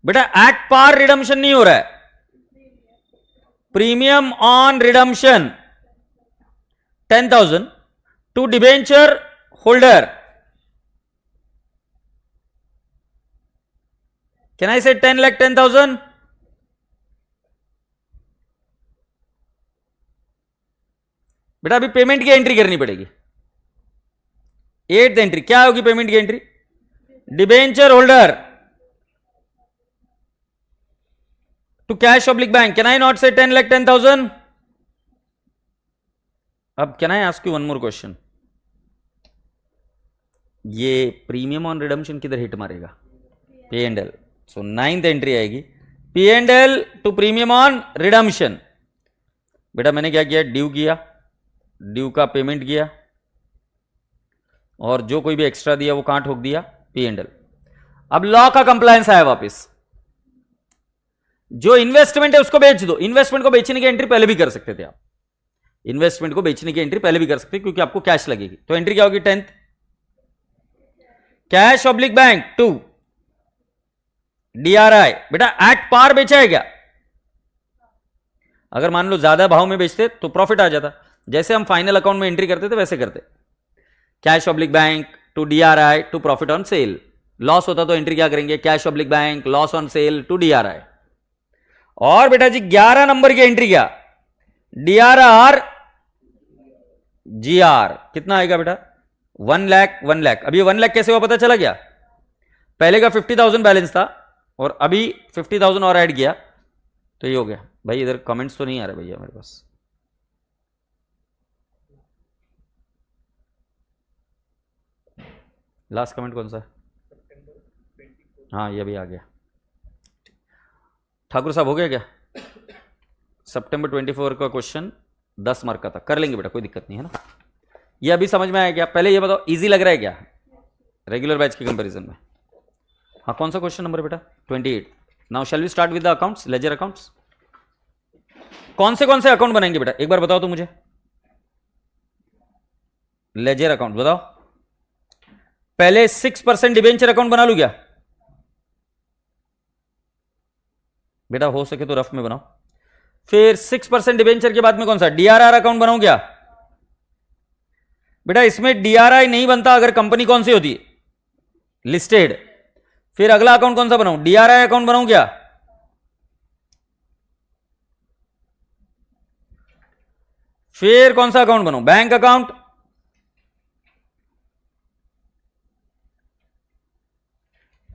बेटा एट पार रिडम्पशन नहीं हो रहा है, premium on redemption 10,000 to debenture holder. Can I say 10 lakh 10,000? बेटा अभी पेमेंट की एंट्री करनी पड़ेगी। 8th एंट्री क्या होगी? पेमेंट की entry debenture holder to cash oblique bank. Can I not say 10 lakh 10,000? अब can I ask you one more question? ये प्रीमियम ऑन रिडम्पशन किधर हिट मारेगा? पी&एल। सो 9th एंट्री आएगी P and L to premium on redemption. बेटा मैंने क्या किया? ड्यू किया, ड्यू का पेमेंट किया, और जो कोई भी एक्स्ट्रा दिया वो कहां ठोक दिया? पी&एल। अब लॉ का कंप्लायंस आया वापस। जो इन्वेस्टमेंट है उसको बेच दो। इन्वेस्टमेंट को बेचने की एंट्री पहले भी कर सकते थे आप, इन्वेस्टमेंट को बेचने की एंट्री पहले भी कर सकते क्योंकि आपको कैश लगेगी। तो एंट्री क्या होगी? 10th cash oblique bank to DRI. बेटा एट पार बेचा है क्या? अगर मान लो ज्यादा भाव में बेचते तो प्रॉफिट आ जाता, जैसे हम फाइनल अकाउंट में एंट्री करते थे वैसे करते, cash oblique bank to DRI to profit on sale. Loss होता तो एंट्री क्या करेंगे, cash oblique bank loss on sale to DRI. और बेटा जी 11 नंबर की एंट्री क्या, डीआरआर जीआर कितना आएगा बेटा, 1 लाख 1 लाख। अभी 1 लाख कैसे हुआ पता चला क्या, पहले का 50,000 बैलेंस था और अभी 50,000 और ऐड किया तो ये हो गया। भाई इधर कमेंट्स तो नहीं आ रहे भैया मेरे पास। लास्ट कमेंट कौन सा है, हाँ ये भी आ गया। ठाकुर साहब हो गया क्या, सितंबर 24 का क्वेश्चन 10 मार्क का था, कर लेंगे बेटा कोई दिक्कत नहीं है ना। ये अभी समझ में आया क्या, पहले ये बताओ इजी लग रहा है क्या रेगुलर बैच के कंपैरिजन में। हाँ कौन सा क्वेश्चन नंबर बेटा 28। Now shall we start with the accounts, ledger accounts. कौन से अकाउंट बनाएंगे बेटा एक बार बताओ तो मुझे, लेजर अकाउंट बताओ। पहले 6% डिबेंचर अकाउंट बना लू क्या बेटा, हो सके तो रफ में बनाओ। फिर 6% डिबेंचर के बाद में कौन सा डीआरआर अकाउंट बनाऊं क्या बेटा, इसमें डीआरआई नहीं बनता अगर कंपनी कौन सी होती है लिस्टेड। फिर अगला अकाउंट कौन सा बनाऊं, डीआरआई अकाउंट बनाऊं क्या। फिर कौन सा अकाउंट बनाऊं, बैंक अकाउंट।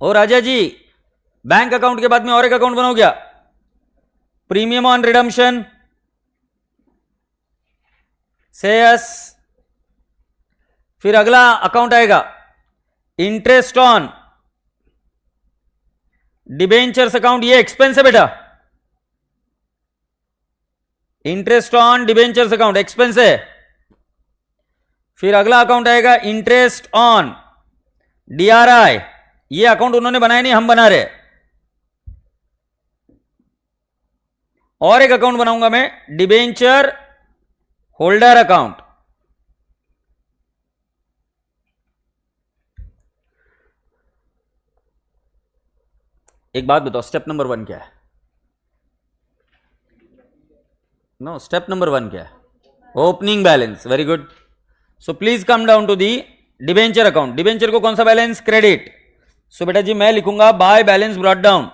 और राजा जी बैंक अकाउंट के बाद में और एक अकाउंट बनाओ क्या, प्रीमियम ऑन रिडम्पशन सेयस। फिर अगला अकाउंट आएगा इंटरेस्ट ऑन डिबेंचर्स अकाउंट, ये एक्सपेंस है बेटा, interest on debentures account expense है। फिर अगला अकाउंट आएगा इंटरेस्ट ऑन डीआरआई, ये अकाउंट उन्होंने बनाया नहीं हम बना रहे। और एक अकाउंट बनाऊंगा मैं डिबेंचर होल्डर अकाउंट। एक बात बताओ स्टेप नंबर 1 क्या है, नो स्टेप नंबर 1 क्या है, opening balance. Very good. So please come down to the debenture account. Debenture को कौन सा बैलेंस, क्रेडिट। सो बेटा जी मैं लिखूंगा बाय बैलेंस ब्रॉट डाउन,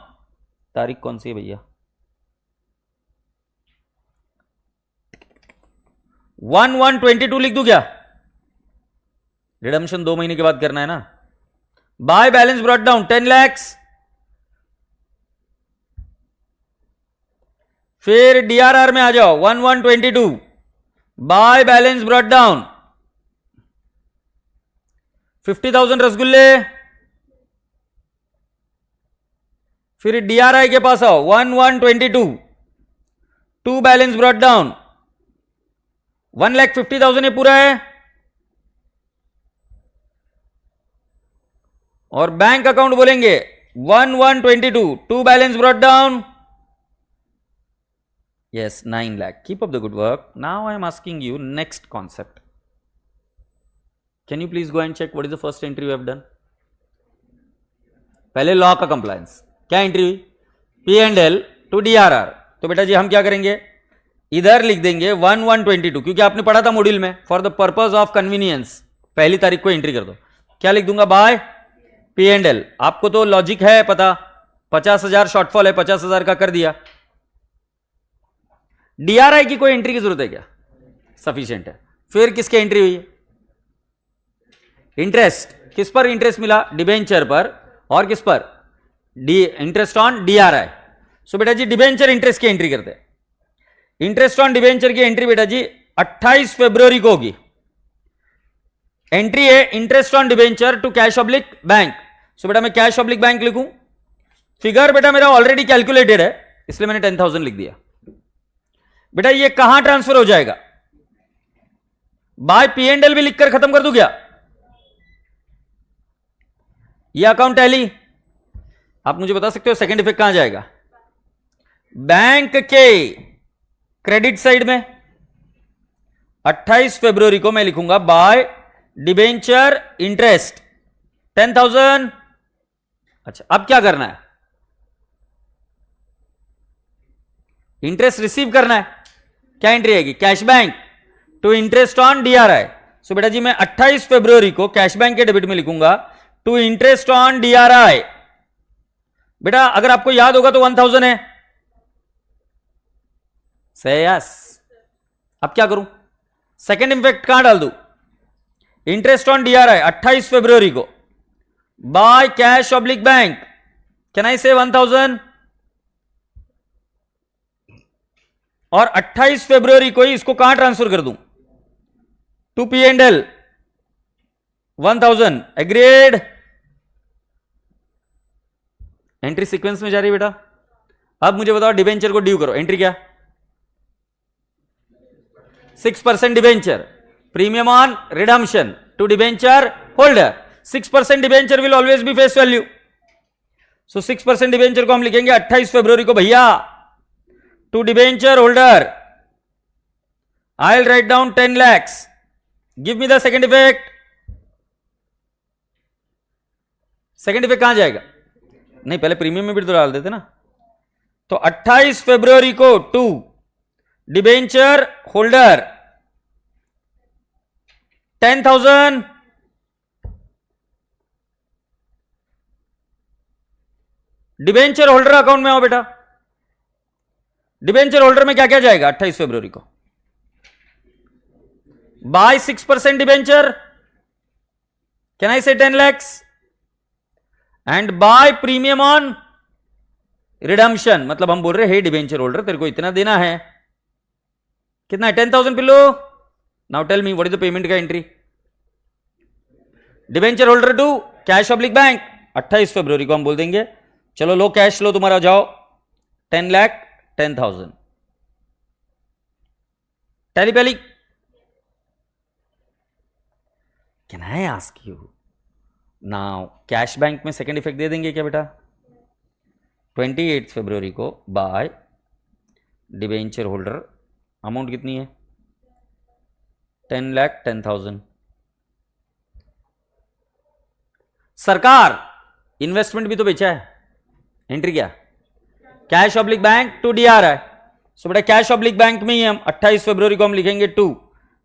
तारीख कौन सी है भैया 1/1/22 लिख दूं क्या, रिडम्पशन 2 महीने के बाद करना है ना। Bye balance brought down 10 lakh. फिर डीआरआर में आ जाओ 1/1/22 बाय बैलेंस ब्रॉट डाउन 50,000 रसगुल्ले। फिर डीआरआई के पास आओ 1/1/22 टू बैलेंस ब्रॉट डाउन 1,50,000 ये पूरा है। और बैंक अकाउंट बोलेंगे 1/1/22 to balance brought down yes 9 lakh. Keep up the good work. Now I am asking you next concept. Can you please go and check what is the first entry you have done? पहले लॉ का कंप्लायंस, क्या एंट्री हुई P&L टू DRR। तो बेटा जी हम क्या करेंगे, इधर लिख देंगे 1/1/22 क्योंकि आपने पढ़ा था मॉड्यूल में, for the purpose of convenience पहली तारीख को एंट्री कर दो। क्या लिख दूंगा, बाय P&L। आपको तो लॉजिक है पता, 50,000 शॉर्टफॉल है, 50,000 का कर दिया। डीआरआई की कोई एंट्री की जरूरत है क्या, सफिशिएंट है। फिर किसकी एंट्री हुई है, इंटरेस्ट। किस पर इंटरेस्ट मिला, डिबेंचर पर, और किस पर, इंटरेस्ट ऑन डीआरआई। सो बेटा जी डिबेंचर इंटरेस्ट की एंट्री करते हैं। इंटरेस्ट ऑन डिबेंचर की एंट्री बेटा जी 28 फरवरी को होगी। एंट्री है interest on debenture to cash oblique bank. So बेटा मैं कैश ऑब्लिक बैंक लिखूं, फिगर बेटा मेरा ऑलरेडी कैलकुलेटेड है इसलिए मैंने 10,000 लिख दिया। बेटा ये कहां ट्रांसफर हो जाएगा, बाय P&L भी लिखकर खत्म कर दूं क्या, ये अकाउंट टैली। आप मुझे बता सकते हो सेकंड इफेक्ट कहां जाएगा, बैंक के क्रेडिट साइड में। 28 फरवरी को मैं लिखूंगा बाय डिबेंचर इंटरेस्ट 10,000। अच्छा अब क्या करना है, इंटरेस्ट रिसीव करना है। क्या एंट्री आएगी, cash bank to interest on DRI. So बेटा जी मैं 28 फरवरी को कैश बैंक के डेबिट में लिखूंगा टू इंटरेस्ट ऑन डीआरआई। बेटा अगर आपको याद होगा तो 1000 है। से यस। अब क्या करूं? सेकेंड इफेक्ट कहां डाल दूं? इंटरेस्ट ऑन डीआरआई 28 फरवरी को by cash oblique bank. Can I से 1000? और 28 फरवरी को ही इसको कहां ट्रांसफर कर दूं? To P and L 1000। Agreed. Entry sequence में जा रही है बेटा। अब मुझे बताओ डिबेंचर को ड्यू करो। एंट्री क्या? 6% debenture premium on redemption to debenture holder. 6% debenture will always be face value. So 6% debenture को हम लिखेंगे 28 फरवरी को भैया to debenture holder I will write down 10 lakhs। Give me the second effect. Second effect कहां जाएगा? नहीं पहले प्रीमियम में भी तो डाल देते ना। तो 28 फरवरी को to debenture holder 10,000 debenture holder account में आओ बेटा। डिबेंचर होल्डर में क्या क्या जाएगा 28 फरवरी को? Bye 6% debenture, can I say 10 lakhs, and by premium on redemption. मतलब हम बोल रहे हैं हे डिबेंचर होल्डर तेरे को इतना देना है। कितना है? 10,000 पिल्लो। Now tell me what is the payment का entry? Debenture holder to cash oblique bank 28 फरवरी को हम बोल देंगे चलो लो कैश लो तुम्हारा जाओ 10 lakh 10,000। टैली पहली। Can I ask you now cash bank में सेकेंड इफेक्ट दे देंगे क्या बेटा? 28 फरवरी को बाय डिबेंचर होल्डर अमाउंट कितनी है? 10 lakh 10,000। सरकार इन्वेस्टमेंट भी तो बेचा है। एंट्री क्या? Cash oblique bank to DRI. So बेटा कैश ऑब्लिक बैंक में ही हम 28 फरवरी को हम लिखेंगे to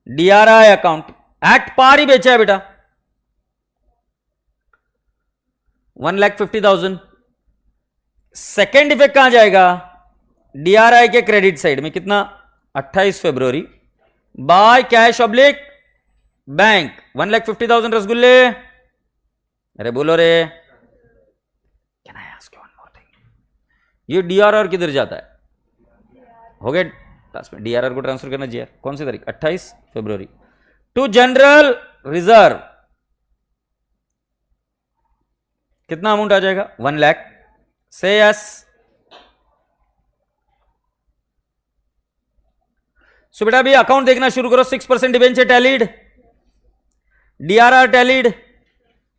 DRI account at par ही बेचा है बेटा 1,50,000। सेकेंड इफेक्ट कहां जाएगा? डीआरआई के क्रेडिट साइड में। कितना? 28 फरवरी बाय कैश ऑब्लिक बैंक 1,50,000 रसगुल्ले। अरे बोलो रे। Can I ask you one more thing? ये डीआरआर किधर जाता है? हो गया क्लास में। डीआरआर को ट्रांसफर करना जीआर कौन सी तारीख? 28 फरवरी टू जनरल रिजर्व। कितना अमाउंट आ जाएगा? 1 lakh। से यस। सो बेटा अभी अकाउंट देखना शुरू करो। 6% debenture tallied, DRR tallied,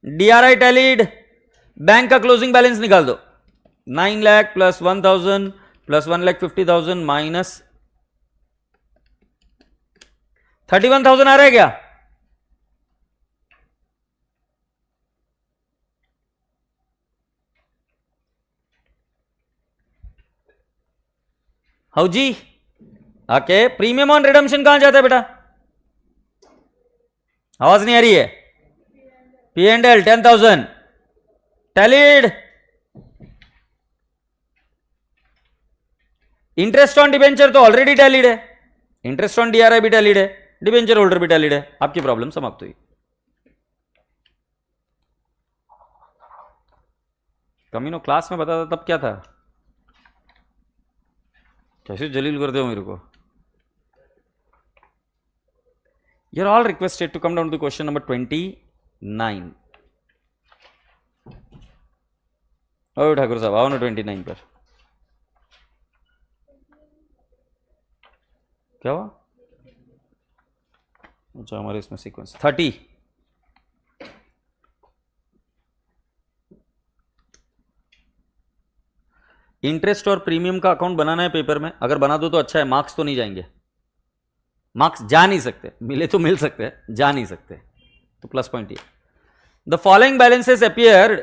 DRI tallied, bank का क्लोजिंग बैलेंस निकाल दो। 9 lakh प्लस 1,000 प्लस 1,50,000 माइनस 31,000 आ रहा है क्या? हाउ जी? ओके प्रीमियम ऑन रिडम्पशन कहां जाता है बेटा? आवाज नहीं आ रही है। P and L 10,000 tallied. Interest on debenture तो ऑलरेडी टैलीड है। इंटरेस्ट ऑन डीआरआई भी टैलीड है, डिबेंचर होल्डर भी टैलीड है। आपकी प्रॉब्लम समाप्त हुई। कमीनो क्लास में बताता तब क्या था? कैसे जलील करते हो मेरे को? You are all requested to come down to question number 29। ओ ठाकुर साहब आओ ना 29 पर। क्या हुआ? अच्छा हमारे इसमें सीक्वेंस 30। इंटरेस्ट और प्रीमियम का अकाउंट बनाना है पेपर में। अगर बना दो तो अच्छा है, मार्क्स तो नहीं जाएंगे। मार्क्स जा नहीं सकते, मिले तो मिल सकते हैं, जा नहीं सकते। तो प्लस पॉइंट ये। The following balances appeared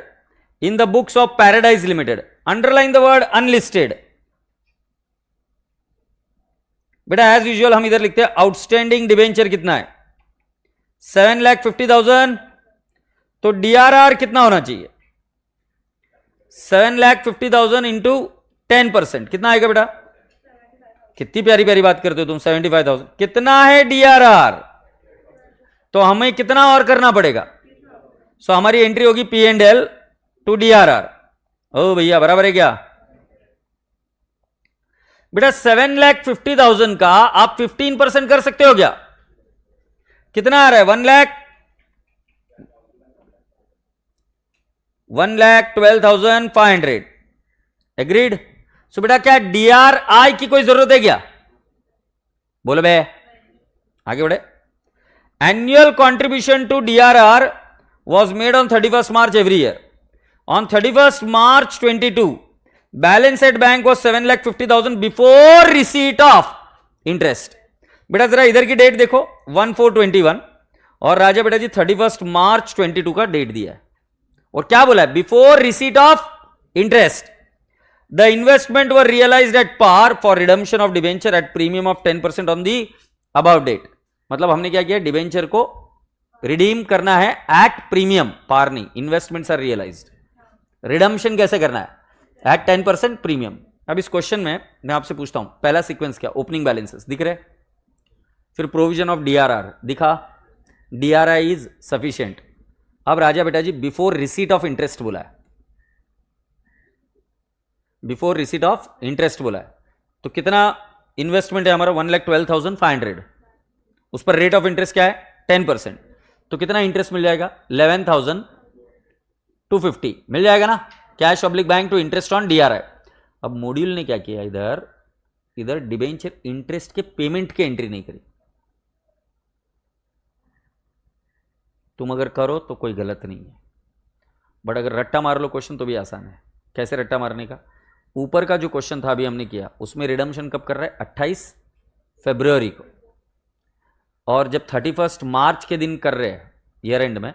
in the books of paradise limited. Underline the word unlisted. बेटा एज यूजुअल हम इधर लिखते हैं आउटस्टैंडिंग डिबेंचर कितना है 7,50,000, तो डीआरआर कितना होना चाहिए 7,50,000 इंटू 10%, कितना आएगा बेटा? कितनी प्यारी प्यारी बात करते हो तुम। 75,000 कितना है डीआरआर, तो हमें कितना और करना पड़ेगा? सो हमारी एंट्री होगी P and L to DRR. ओ भैया बराबर है क्या बेटा? 7,50,000 का आप 15% कर सकते हो क्या? कितना आ रहा है? 1,12,500। एग्रीड? सो बेटा क्या डीआरआई की कोई जरूरत है क्या? बोलो बे, आगे बढ़े। Annual contribution to DRR was made on 31st March every year. On 31st March 22, balance at bank was 7,50,000 before receipt of interest. बेटा जरा इधर की डेट देखो 1/4/21 और राजा बेटा जी 31st March 22 का डेट दिया है और क्या बोला है? Before receipt of interest the investment were realised at par for redemption of debenture at premium of 10% on the about date. मतलब हमने क्या किया? डिबेंचर को रिडीम करना है एट प्रीमियम, पार नहीं। Investments are realised. रिडम्पशन कैसे करना है? At 10% premium. अब इस क्वेश्चन में मैं आपसे पूछता हूं, पहला सीक्वेंस क्या? ओपनिंग बैलेंसेस दिख रहे, फिर प्रोविजन ऑफ डीआरआर दिखा, डीआरआई इज सफिशिएंट। अब राजा बेटा जी बिफोर रिसीट ऑफ इंटरेस्ट बोला है, बिफोर रिसीट ऑफ इंटरेस्ट बोला है, तो कितना इन्वेस्टमेंट है हमारा? 1,12,500। उस पर रेट ऑफ इंटरेस्ट क्या है? 10%। तो कितना इंटरेस्ट मिल जाएगा? 11,250 मिल जाएगा ना? Cash oblique bank to interest on DRI. अब मॉड्यूल ने क्या किया? इधर डिबेंचर इंटरेस्ट के पेमेंट की एंट्री नहीं करी। तुम अगर करो तो कोई गलत नहीं है, बट अगर रट्टा मार लो क्वेश्चन तो भी आसान है। कैसे रट्टा मारने का? ऊपर का जो क्वेश्चन था अभी हमने किया, उसमें रिडम्पशन कब कर रहा है? 28 फरवरी को। और जब 31 मार्च के दिन कर रहे हैं ईयर एंड में,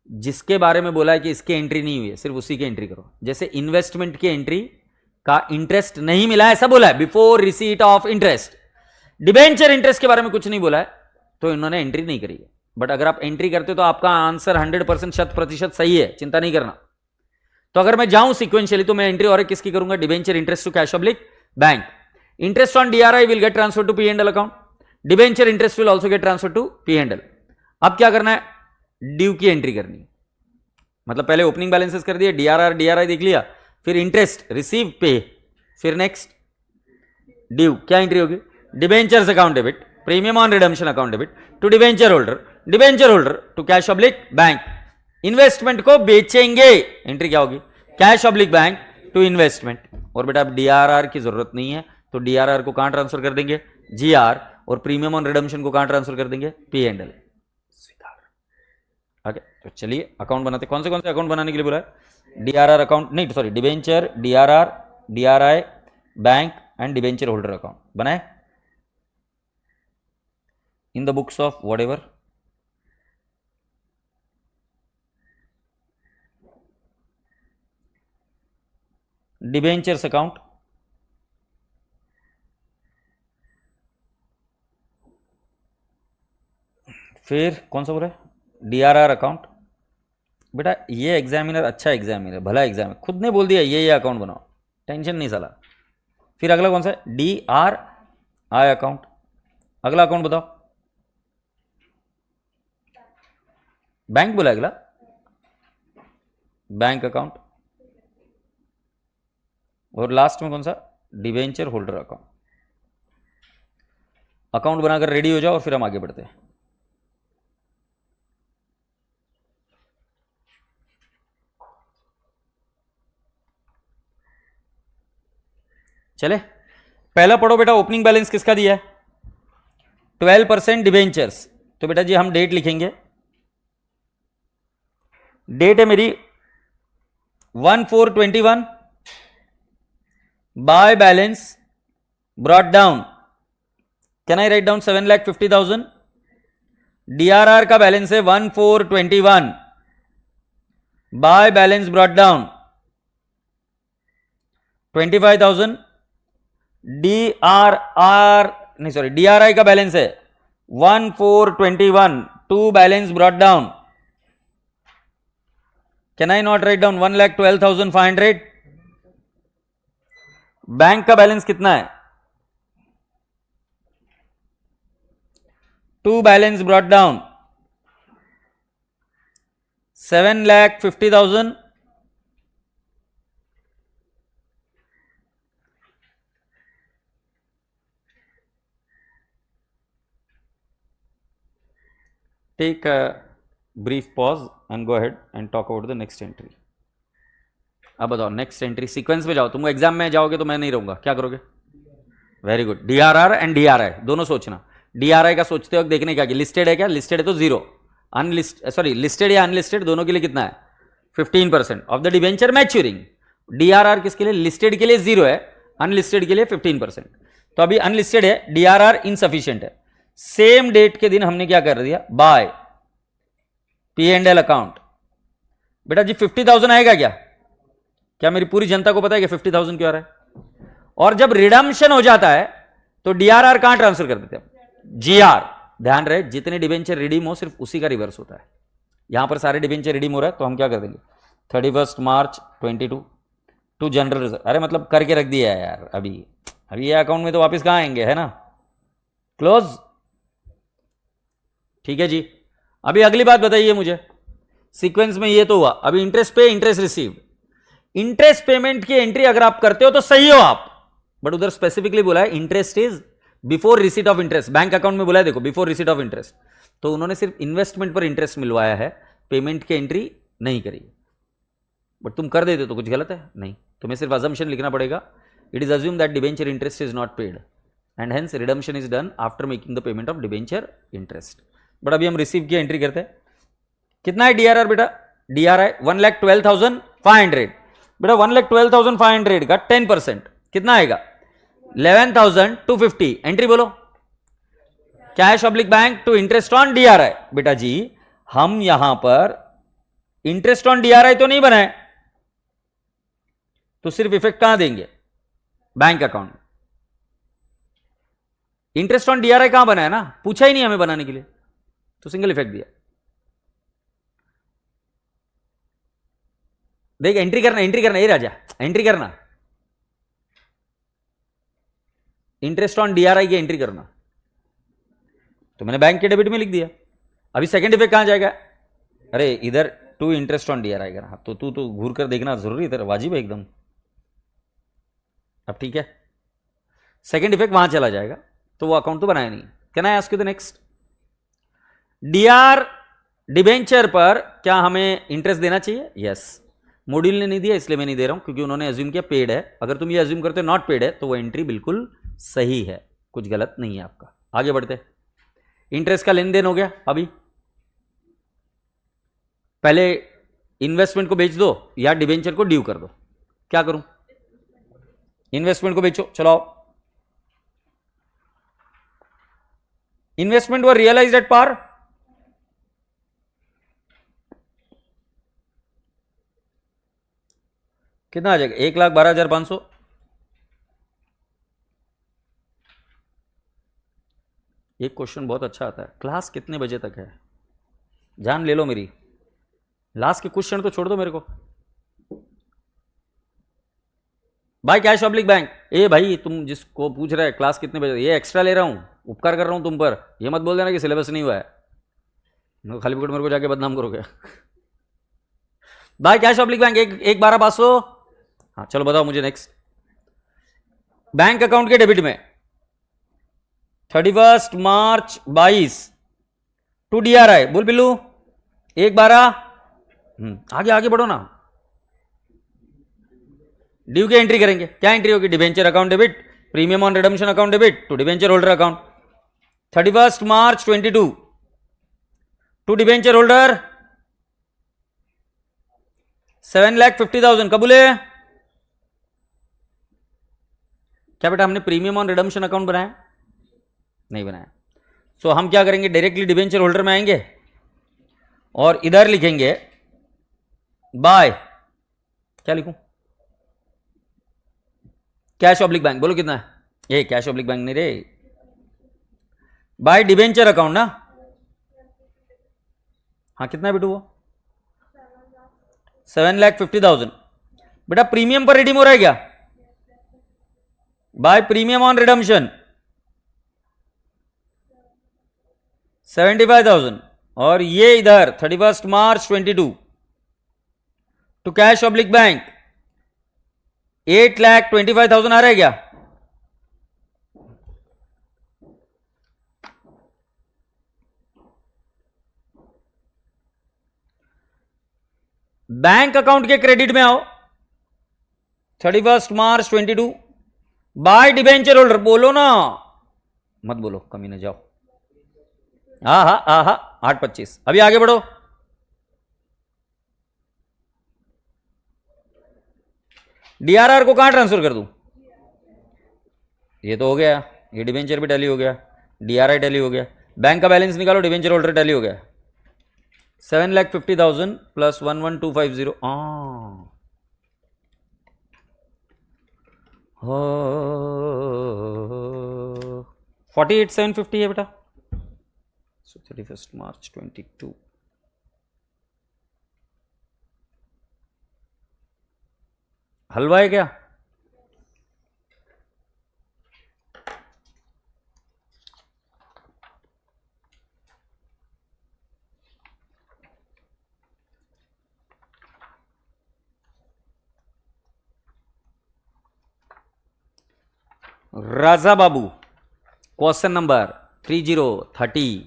जिसके बारे में बोला है कि इसकी एंट्री नहीं हुई है, सिर्फ उसी की एंट्री करो। जैसे इन्वेस्टमेंट की एंट्री का इंटरेस्ट नहीं मिला है ऐसा बोला है, before receipt of interest. Debenture interest के बारे में कुछ नहीं बोला है, तो इन्होंने एंट्री नहीं करी है। बट अगर आप एंट्री करते हो तो आपका आंसर 100% 100% सही है, चिंता नहीं करना। तो अगर मैं जाऊं सिक्वेंशियली तो मैं एंट्री और किसकी करूंगा? Debenture interest to cash oblique bank. Interest on DRI will get transfer to P and L account. Debenture interest will also get transfer to P and L. अब क्या करना है? ड्यू की एंट्री करनी है। मतलब पहले ओपनिंग बैलेंसेस कर दिए, डीआरआई देख लिया, फिर इंटरेस्ट रिसीव पे, फिर नेक्स्ट ड्यू। क्या एंट्री होगी? Debentures account debit, premium on redemption account debit to debenture holder to cash oblique bank. Investment को बेचेंगे, एंट्री क्या होगी? Cash oblique bank to investment. और बेटा अब डीआरआर की जरूरत नहीं है, तो डीआरआर को कहां ट्रांसफर कर देंगे? जीआर। और प्रीमियम ऑन रिडम्पशन को कहां ट्रांसफर कर देंगे? P and L. ओके, तो चलिए अकाउंट बनाते। कौन से अकाउंट बनाने के लिए बोला है? डीआरआर अकाउंट नहीं, sorry, debenture, DRR, DRI, bank and debenture holder account बनाए in the books of whatever. Debentures account, फिर कौन सा बोला है? DRR account. बेटा ये एग्जामिनर अच्छा एग्जामिनर, भला एग्जामिनर, खुद ने बोल दिया ये अकाउंट बनाओ, टेंशन नहीं साला। फिर अगला कौन सा है? DRI account. अगला अकाउंट बताओ। बैंक बोला अगला, बैंक अकाउंट। और लास्ट में कौन सा? Debenture holder account. अकाउंट बनाकर रेडी हो जाओ और फिर हम आगे बढ़ते हैं। चले पहला पढ़ो बेटा, ओपनिंग बैलेंस किसका दिया है? 12% डिबेंचर्स। तो बेटा जी हम डेट लिखेंगे, डेट है मेरी 1/4/21, by balance brought down. Can I write down 7,50,000? DRR का बैलेंस है 1/4/21, by balance brought down 25,000। DRR नहीं सॉरी, DRI का बैलेंस है 1421, to balance brought down. Can I not write down 1,12,500? Bank का बैलेंस कितना है? To balance brought down 7,50,000. Take a brief pause and go ahead and talk about the next entry. अब बताओ नेक्स्ट एंट्री सीक्वेंस में जाओ. तुम एग्जाम में जाओगे तो मैं नहीं रहूंगा, क्या करोगे? Very good. DRR and DRI दोनों सोचना. DRI का सोचते वक्त देखने क्या कि लिस्टेड है क्या? लिस्टेड है तो जीरो. अनलिस्ट सॉरी लिस्टेड या अनलिस्टेड दोनों के लिए कितना है? 15% of the debenture maturing. DRR किसके लिए? लिस्टेड के लिए जीरो है, अनलिस्टेड के लिए 15%. तो अभी अनलिस्टेड है, DRR इनसफिशियंट है. सेम डेट के दिन हमने क्या कर दिया? By P&L account. बेटा जी 50,000 आएगा क्या? क्या मेरी पूरी जनता को पता है कि 50,000 क्यों आ रहा है? और जब रिडम्पशन हो जाता है तो DRR कहां ट्रांसफर कर देते हैं? GR. ध्यान रहे, जितने डिवेंचर रिडीम हो सिर्फ उसी का रिवर्स होता है. यहां पर सारे डिवेंचर रिडीम हो रहा है तो हम क्या कर देंगे? 31 मार्च 22 टू जनरल रिजर्व. अरे मतलब करके रख दिया है यार. अभी ये अकाउंट में तो वापस कहां आएंगे, है ना? क्लोज. ठीक है जी. अभी अगली बात बताइए मुझे. सीक्वेंस में ये तो हुआ. अभी इंटरेस्ट पे, इंटरेस्ट रिसीव्ड. इंटरेस्ट पेमेंट की एंट्री अगर आप करते हो तो सही हो आप, बट उधर स्पेसिफिकली बोला है interest is before receipt of interest. Bank account में बोला है देखो बिफोर रिसीट ऑफ इंटरेस्ट. तो उन्होंने सिर्फ इन्वेस्टमेंट पर इंटरेस्ट मिलवाया है, पेमेंट की एंट्री नहीं करी. बट तुम कर देते तो कुछ गलत है? नहीं, तुम्हें सिर्फ अजम्पशन लिखना पड़ेगा. It is assume that debenture interest is not paid and hence redemption is done after making the payment of debenture interest. But अभी हम रिसीव की एंट्री करते हैं. कितना है DRR बेटा? DRI 1,12,500. बेटा 1,12,500 का 10% कितना आएगा? 11,250. एंट्री बोलो. Cash oblique bank to interest on DRI. बेटा जी हम यहां पर इंटरेस्ट ऑन DRI तो नहीं बनाए, तो सिर्फ इफेक्ट कहां देंगे? Bank account. Interest on DRI कहां बनाया ना? पूछा ही नहीं हमें बनाने के लिए, तो सिंगल इफेक्ट दिया. देख एंट्री करना, एंट्री करना. ये राजा एंट्री करना, इंटरेस्ट ऑन DRI की एंट्री करना. तो मैंने बैंक के डेबिट में लिख दिया. अभी सेकंड इफेक्ट कहां जाएगा? अरे इधर टू इंटरेस्ट ऑन DRI करना. तो तू तो घूर कर देखना जरूरी है, वाजिब है एकदम. अब ठीक है, सेकंड इफेक्ट वहां चला जाएगा तो वो अकाउंट तो बनाया नहीं. Can I ask you the next? DR debenture पर क्या हमें इंटरेस्ट देना चाहिए? यस. मॉड्यूल ने नहीं दिया इसलिए मैं नहीं दे रहा हूं, क्योंकि उन्होंने अज्यूम किया पेड है. अगर तुम ये अज्यूम करते हो नॉट पेड है तो वो एंट्री बिल्कुल सही है, कुछ गलत नहीं है आपका. आगे बढ़ते. इंटरेस्ट का लेन देन हो गया. अभी पहले इन्वेस्टमेंट को बेच दो या डिबेंचर को ड्यू कर दो. क्या करूं? इन्वेस्टमेंट को बेचो. चलो, investment were realised at par. कितना आ जाएगा? 1,12,500. एक क्वेश्चन बहुत अच्छा आता है, क्लास कितने बजे तक है? जान ले लो मेरी. लास्ट के क्वेश्चन तो छोड़ दो मेरे को. भाई कैश ऑब्लिक बैंक. ए भाई तुम जिसको पूछ रहे हैं क्लास कितने बजे, ये एक्स्ट्रा ले रहा हूं, उपकार कर रहा हूं तुम पर. ये मत बोल देना कि सिलेबस नहीं हुआ है, खाली पुट मेरे को जाके बदनाम करोगे. भाई कैश ऑब्लिक बैंक 1,12,500. हाँ चलो बताओ मुझे नेक्स्ट. बैंक अकाउंट के डेबिट में 31 मार्च 22 टू DRI. बोल बिल्लू. 1,12. आगे आगे बढ़ो ना. ड्यू की एंट्री करेंगे. क्या एंट्री होगी? Debenture account debit, premium on redemption account debit to debenture holder account. 31 March 22 to debenture holder 7,50,000. कबूले. क्या बेटा हमने प्रीमियम ऑन रिडम्पशन अकाउंट बनाया? नहीं बनाया. सो हम क्या करेंगे? डायरेक्टली डिवेंचर होल्डर में आएंगे और इधर लिखेंगे बाय. क्या लिखूं? Cash oblique bank. बोलो कितना है? ये कैश ऑब्लिक बैंक नहीं रे, बाय डिबेंचर अकाउंट ना, हाँ कितना है बेटू वो 7,50,000। बेटा प्रीमियम पर रिडीम हो रहा है क्या, बाय प्रीमियम ऑन रिडम्पशन 75,000, और ये इधर 31 March 22 to cash oblique bank 8,25,000 आ रहा है क्या, बैंक अकाउंट के क्रेडिट में आओ 31 मार्च 22 बाय डिबेंचर होल्डर, बोलो ना मत बोलो कमी ना जाओ, हाँ 8,25। अभी आगे बढ़ो, डीआरआर को कहां ट्रांसफर कर दूं, ये तो हो गया, ये डिबेंचर भी टैली हो गया, डीआरआई टैली हो गया, बैंक का बैलेंस निकालो, डिबेंचर होल्डर टैली हो गया 7,50,000 प्लस 11,250 48,750 है बेटा। सो 31 मार्च 22 हलवा है क्या, राजा बाबू क्वेश्चन नंबर 3030,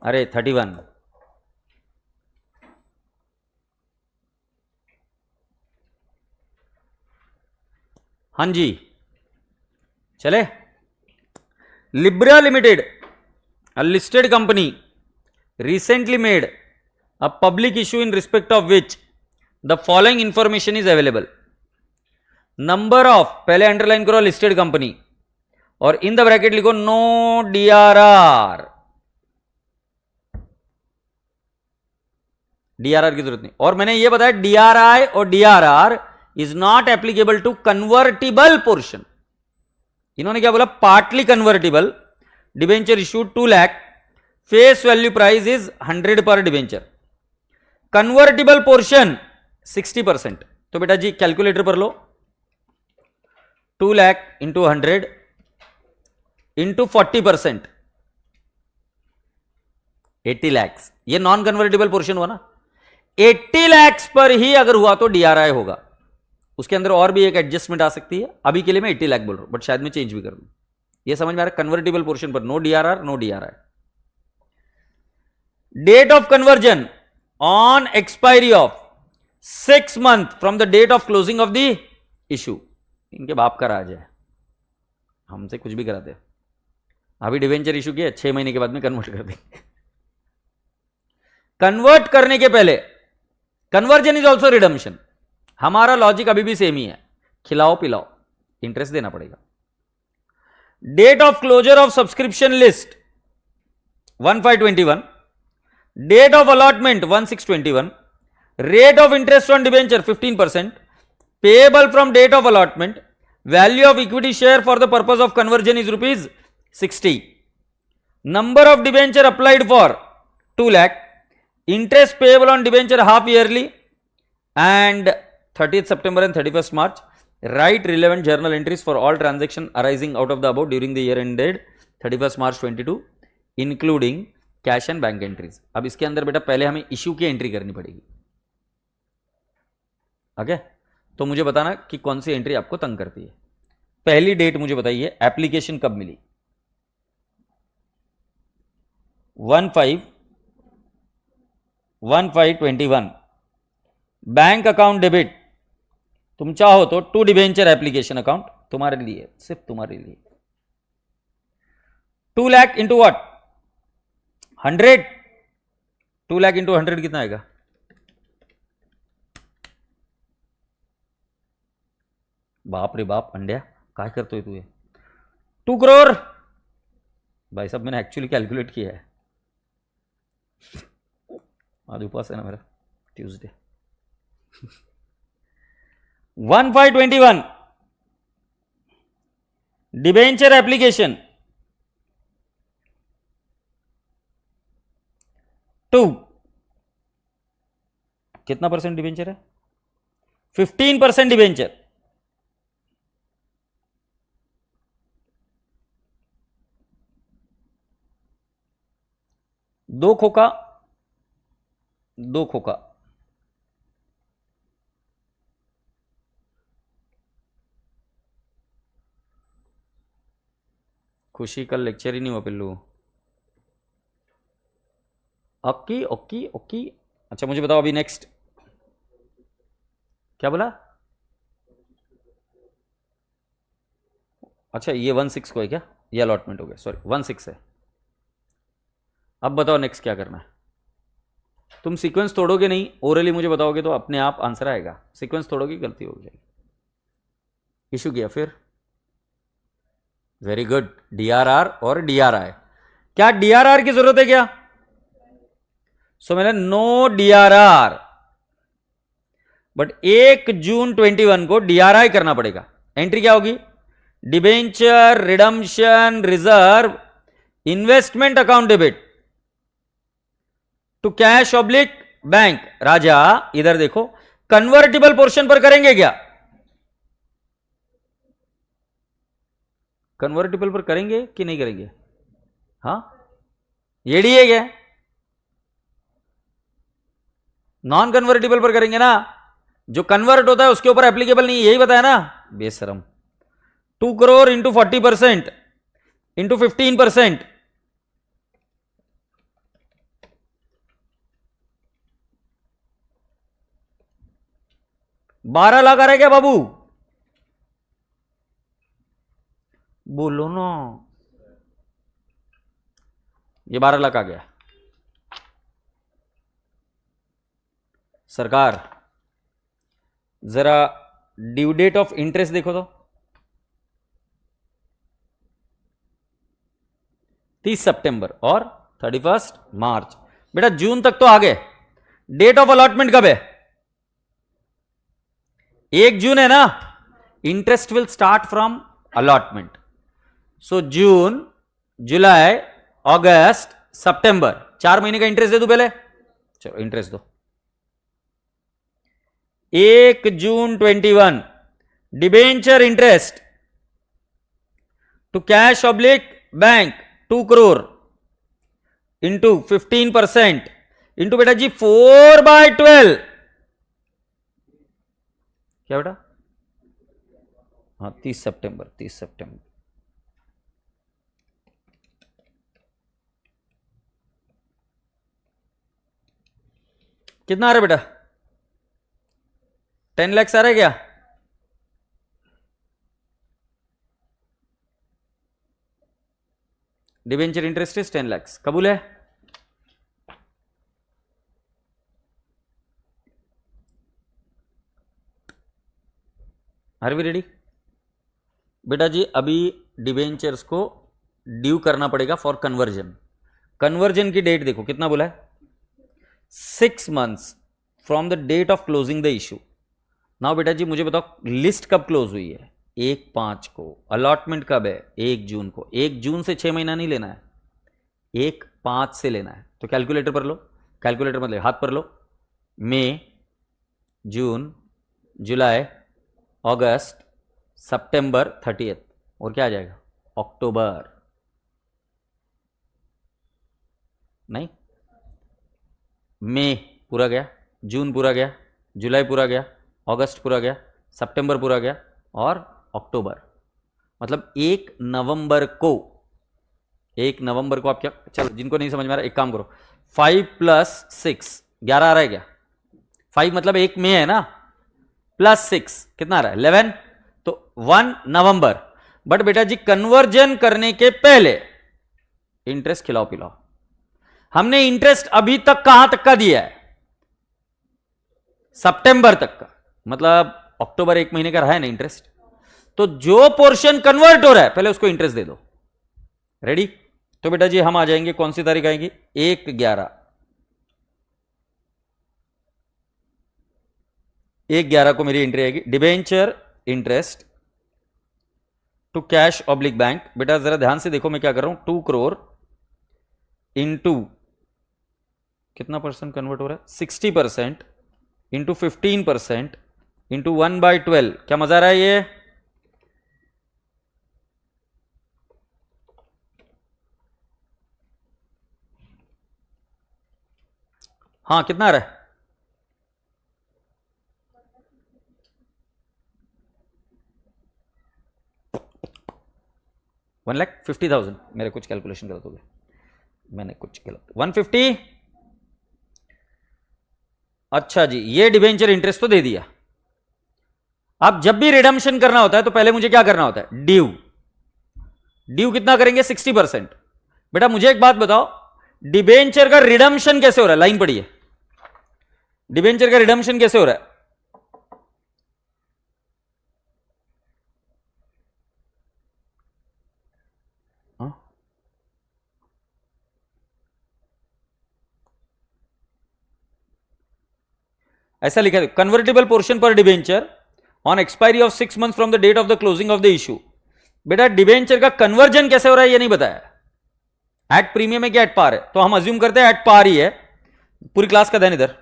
अरे 31, हाँ जी चले। Libra limited a listed company recently made a public issue in respect of which the following information is available, number of, पहले अंडरलाइन करो लिस्टेड कंपनी और इन द ब्रैकेट लिखो नो डीआरआर, डीआरआर की जरूरत नहीं, और मैंने ये बताया डीआरआई और DRR is not applicable to convertible portion, इन्होंने क्या बोला partly convertible, debenture issued 2 lakh, face value price is 100 per debenture, convertible portion 60%, तो बेटा जी कैलकुलेटर पर लो 2 लाख इंटू 100 इंटू 40%, 80 लैक्स, ये नॉन कन्वर्टेबल पोर्शन हुआ ना, 80 लैक्स पर ही अगर हुआ तो डीआरआई होगा, उसके अंदर और भी एक एडजस्टमेंट आ सकती है, अभी के लिए मैं 80 लाख बोल रहा हूं बट शायद मैं चेंज भी कर दूं, ये समझ में आ रहा है, कन्वर्टेबल पोर्शन पर no DRR no DRI. Date of conversion on expiry of 6 month from the date of closing of the issue, इनके बाप का राज है, हमसे कुछ भी कराते हैं, अभी डिवेंचर इशू किया 6 महीने के बाद में कन्वर्ट कर देंगे, कन्वर्ट करने के पहले कन्वर्जन इज ऑल्सो रिडम्पशन, हमारा लॉजिक अभी भी सेम ही है, खिलाओ पिलाओ इंटरेस्ट देना पड़ेगा। Date of closure of subscription list 1/5/21, date of allotment 1/6/21, rate of interest on debenture 15%, payable from date of allotment, value of equity share for the purpose of conversion is ₹60, number of debenture applied for 2 lakh, interest payable on debenture half yearly and 30th September and 31st March, write relevant journal entries for all transaction arising out of the above during the year ended 31st March 22 including cash and bank entries। अब इसके अंदर बेटा पहले हमें इश्यू की एंट्री करनी पड़ेगी, ओके तो मुझे बताना कि कौन सी एंट्री आपको तंग करती है। पहली डेट मुझे बताइए एप्लीकेशन कब मिली, 1/5/21, बैंक अकाउंट डेबिट, तुम चाहो तो टू डिबेंचर एप्लीकेशन अकाउंट तुम्हारे लिए, सिर्फ तुम्हारे लिए, 2 lakh into what 100, 2 lakh into 100 कितना आएगा, बाप रे बाप अंड्या काय करतोय तू, 2 करोड़ भाई साहब, मैंने एक्चुअली कैलकुलेट किया है, आज उपवास है ना मेरा ट्यूसडे। 1/5/21, डिबेंचर एप्लीकेशन 2, कितना परसेंट डिबेंचर है? 15% डिबेंचर। दो खोखा, दो खोखा। खुशी कल लेक्चर ही नहीं हुआ पिल्लू। ओकी ओकी ओकी। अच्छा मुझे बताओ अभी नेक्स्ट क्या बोला? अच्छा ये 1/6 को है क्या? ये अलॉटमेंट हो गया, सॉरी 1/6 है। अब बताओ नेक्स्ट क्या करना है? तुम सीक्वेंस तोड़ोगे नहीं, ओरली मुझे बताओगे तो अपने आप आंसर आएगा। सीक्वेंस तोड़ोगे गलती हो जाएगी। इशू किया फिर, वेरी गुड। डीआरआर और डीआरआई, क्या डीआरआर की जरूरत है क्या? सो मैंने नो डीआरआर, बट 1 जून 21 को डीआरआई करना पड़ेगा। एंट्री क्या होगी? Debenture redemption reserve investment account debit to cash oblique bank. राजा इधर देखो, कन्वर्टिबल पोर्शन पर करेंगे क्या? कन्वर्टिबल पर करेंगे कि नहीं करेंगे? हाँ, ये डी है क्या? नॉन कन्वर्टिबल पर करेंगे ना, जो कन्वर्ट होता है उसके ऊपर एप्लीकेबल नहीं, यही बताया ना बेशरम। 2 करोड़ इंटू 40% इंटू 15%, 12 लाख आ रहा है क्या बाबू? बोलो ना, ये 12 लाख आ गया। सरकार जरा ड्यू डेट ऑफ इंटरेस्ट देखो तो, 30 सितंबर और 31 मार्च। बेटा जून तक तो आ गए। डेट ऑफ अलॉटमेंट कब है? 1 जून है ना। Interest will start from allotment. So जून, जुलाई, अगस्त, सितंबर, 4 महीने का इंटरेस्ट दे दो पहले। चलो इंटरेस्ट दो। 1 June 21 debenture interest to cash oblique bank 2 crore into 15% into बेटा जी 4/12। क्या बेटा? हाँ 30 सितंबर, 30 सितंबर। कितना आ रहा है बेटा? 10 लाख आ रहा है क्या? Debenture interest is 10 lakh. कबूल है? Are we ready? बेटा जी अभी डिबेंचर्स को ड्यू करना पड़ेगा फॉर कन्वर्जन। कन्वर्जन की डेट देखो कितना बोला है? 6 months from the date of closing the issue. Now बेटा जी मुझे बताओ लिस्ट कब क्लोज हुई है? 1/5 को। अलॉटमेंट कब है? 1 जून को। 1 जून से 6 महीना नहीं लेना है, 1/5 से लेना है। तो कैलकुलेटर पर लो, कैलकुलेटर मतलब हाथ पर लो। मई, जून, जुलाई, अगस्त, सितंबर 30th, और क्या आ जाएगा? अक्टूबर। नहीं, मई पूरा गया, जून पूरा गया, जुलाई पूरा गया, अगस्त पूरा गया, सितंबर पूरा गया और अक्टूबर। मतलब 1 नवंबर को आप क्या, चलो जिनको नहीं समझ में आ रहा एक काम करो, 5 + 6 11 आ रहा है क्या? 5 मतलब 1 मई है ना, प्लस 6 कितना आ रहा है? 11। तो 1 नवंबर। बट बेटा जी कन्वर्जन करने के पहले इंटरेस्ट खिलाओ पिलाओ। हमने इंटरेस्ट अभी तक कहां तक का दिया है? सितंबर तक का, मतलब अक्टूबर 1 महीने का रहा है ना इंटरेस्ट। तो जो पोर्शन कन्वर्ट हो रहा है पहले उसको इंटरेस्ट दे दो। रेडी? तो बेटा जी हम आ जाएंगे, कौन सी तारीख आएगी? 1/11। 1/11 को मेरी एंट्री आएगी। Debenture interest to cash oblique bank. बेटा जरा ध्यान से देखो मैं क्या कर रहा हूं, 2 करोड़ इंटू कितना परसेंट कन्वर्ट हो रहा है, 60% इंटू 15% इंटू 1/12। क्या मजा आ रहा है ये? हाँ कितना आ रहा है? 1,50,000। मेरे कुछ कैलकुलेशन गलत हो गया, मैंने कुछ गलत, 150। अच्छा जी, ये डिबेंचर इंटरेस्ट तो दे दिया। अब जब भी रिडम्पशन करना होता है तो पहले मुझे क्या करना होता है, ड्यू। ड्यू कितना करेंगे, 60%। बेटा मुझे एक बात बताओ, डिबेंचर का रिडम्पशन कैसे हो रहा है, लाइन पढ़िए, डिबेंचर का रिडम्पशन कैसे हो रहा है? हाँ? ऐसा लिखा है, कन्वर्टेबल पोर्शन पर debenture on expiry of 6 month from the date of the closing of the issue. बेटा डिबेंचर का कन्वर्जन कैसे हो रहा है ये नहीं बताया, एट प्रीमियम है क्या एट पार है, तो हम अज्यूम करते हैं एट पार ही है। पूरी क्लास का ध्यान इधर,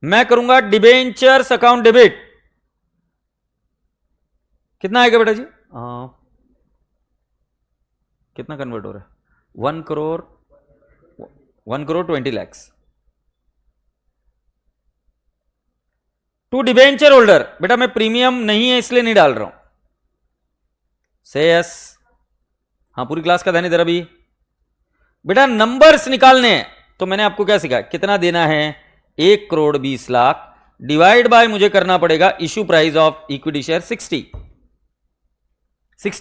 मैं करूंगा डिबेंचर्स अकाउंट डेबिट, कितना आएगा बेटा जी? कितना कन्वर्ट हो रहा है, 1 crore 20 lakhs to debenture holder. बेटा मैं प्रीमियम नहीं है इसलिए नहीं डाल रहा हूं, से यस। हाँ पूरी क्लास का ध्यान इधर। अभी बेटा नंबर्स निकालने हैं तो मैंने आपको क्या सिखाया, कितना देना है, 1,20,00,000 डिवाइड बाय मुझे करना पड़ेगा issue price of equity share 60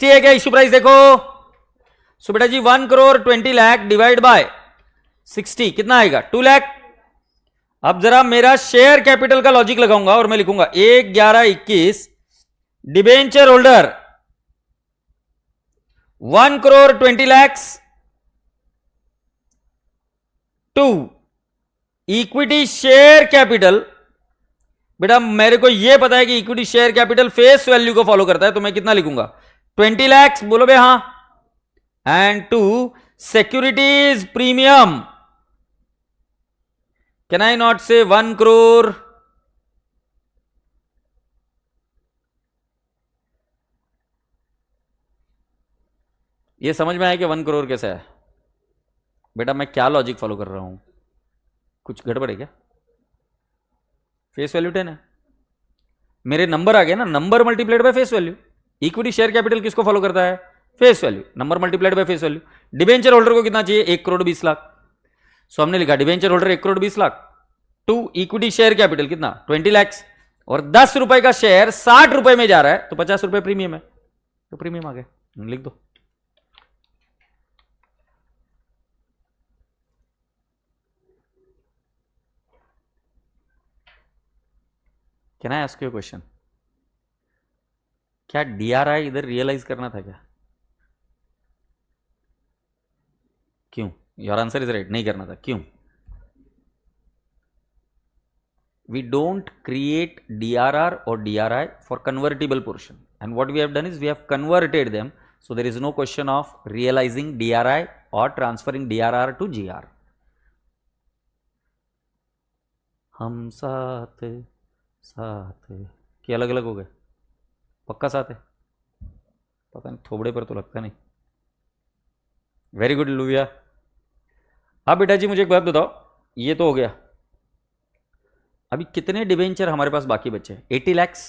है क्या इश्यू प्राइस, देखो। सो बेटा जी 1,20,00,000 डिवाइड बाय 60 कितना आएगा, 2 लाख। अब जरा मेरा शेयर कैपिटल का लॉजिक लगाऊंगा और मैं लिखूंगा 1,11,21 debenture holder 1,20,00,000 to equity share capital. बेटा मेरे को यह पता है कि equity share capital face value को फॉलो करता है, तो मैं कितना लिखूंगा, 20 lakhs, बोलो बे हाँ। And to securities premium, can I not say 1 crore. ये समझ में आया कि 1 करोड़ कैसे है? बेटा मैं क्या लॉजिक फॉलो कर रहा हूं, कुछ गड़बड़ है क्या? फेस वैल्यू 10 है, मेरे नंबर आ गए ना, number multiplied by face value. Equity share capital किसको फॉलो करता है, face value, number multiplied by face value. Debenture holder को कितना चाहिए, 1,20,00,000। सो हमने लिखा debenture holder 1,20,00,000 to equity share capital कितना, 20 lakhs, और 10 रुपए का शेयर 60 रुपए में जा रहा है तो 50 रुपए प्रीमियम है, तो प्रीमियम आ गया, लिख दो। Can I ask you question, क्या डीआरआई इधर रियलाइज करना था क्या? क्यों? योर आंसर इज राइट, नहीं करना था, क्यों? We don't create DRR or DRI for convertible portion, and what we have done is we have converted them, so there is no question of realizing DRI or transferring DRR to GR. हम साथ साथ कि अलग अलग हो गए, पक्का साथ है, पता नहीं थोबड़े पर तो लगता नहीं। वेरी गुड लुविया। हाँ बेटा जी मुझे एक बात बताओ, ये तो हो गया, अभी कितने डिबेंचर हमारे पास बाकी बचे हैं, 80 lakhs।